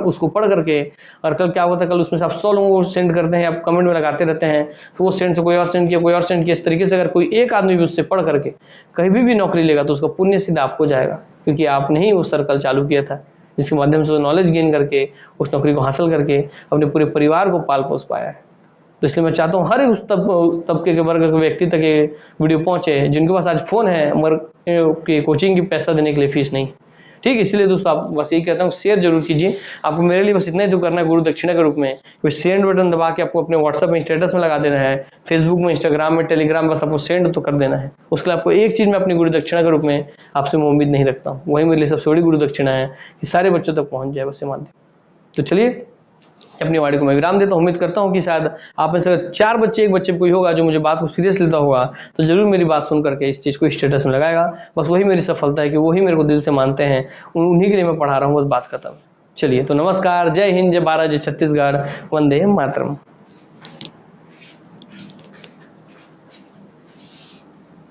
उसको पढ़ करके, और कल क्या होता है, कल उसमें से आप 100 लोगों को सेंड करते हैं, आप कमेंट में लगाते रहते हैं, तो वो सेंड से कोई और सेंड किया, कोई और सेंड किया, इस तरीके से अगर कोई एक आदमी भी उससे पढ़ करके कहीं भी नौकरी लेगा तो उसका पुण्य सीधा आपको जाएगा, क्योंकि आपने ही वो सर्कल चालू किया था जिसके माध्यम से वो नॉलेज गेन करके उस नौकरी को हासिल करके अपने पूरे परिवार को पाल पोस पाया है। तो इसलिए मैं चाहता हूँ हर एक उस तबके के वर्ग के व्यक्ति तक ये वीडियो पहुंचे जिनके पास आज फोन है मगर कोचिंग की पैसा देने के लिए फीस नहीं, ठीक है। इसलिए दोस्तों आप बस यही कहता हूँ, शेयर जरूर कीजिए। आपको मेरे लिए बस इतना ही जो करना है गुरु दक्षिणा के रूप में, सेंड बटन दबा के आपको अपने व्हाट्सएप में स्टेटस में लगा देना है, फेसबुक में, इंस्टाग्राम में, टेलीग्राम, बस आपको सेंड तो कर देना है। उसके लिए आपको एक चीज़ मैं अपनी गुरु दक्षिणा के रूप में आपसे मैं उम्मीद नहीं रखता हूँ, वही मेरे लिए सबसे बड़ी गुरु दक्षिणा है कि सारे बच्चों तक पहुँच जाए बस ये माध्यम। तो चलिए अपनी वाणी को मैं विराम देता हूँ। उम्मीद करता हूँ कि शायद आप में से 4 बच्चे, एक बच्चे कोई होगा जो मुझे बात को सीरियस लेता होगा, तो जरूर मेरी बात सुन करके इस चीज़ को स्टेटस में लगाएगा। बस वही मेरी सफलता है कि वही मेरे को दिल से मानते हैं, उन्हीं के लिए मैं पढ़ा रहा हूँ, बस बात खत्म। चलिए तो नमस्कार, जय हिंद, जय भारत, जय छत्तीसगढ़, वंदे मातरम।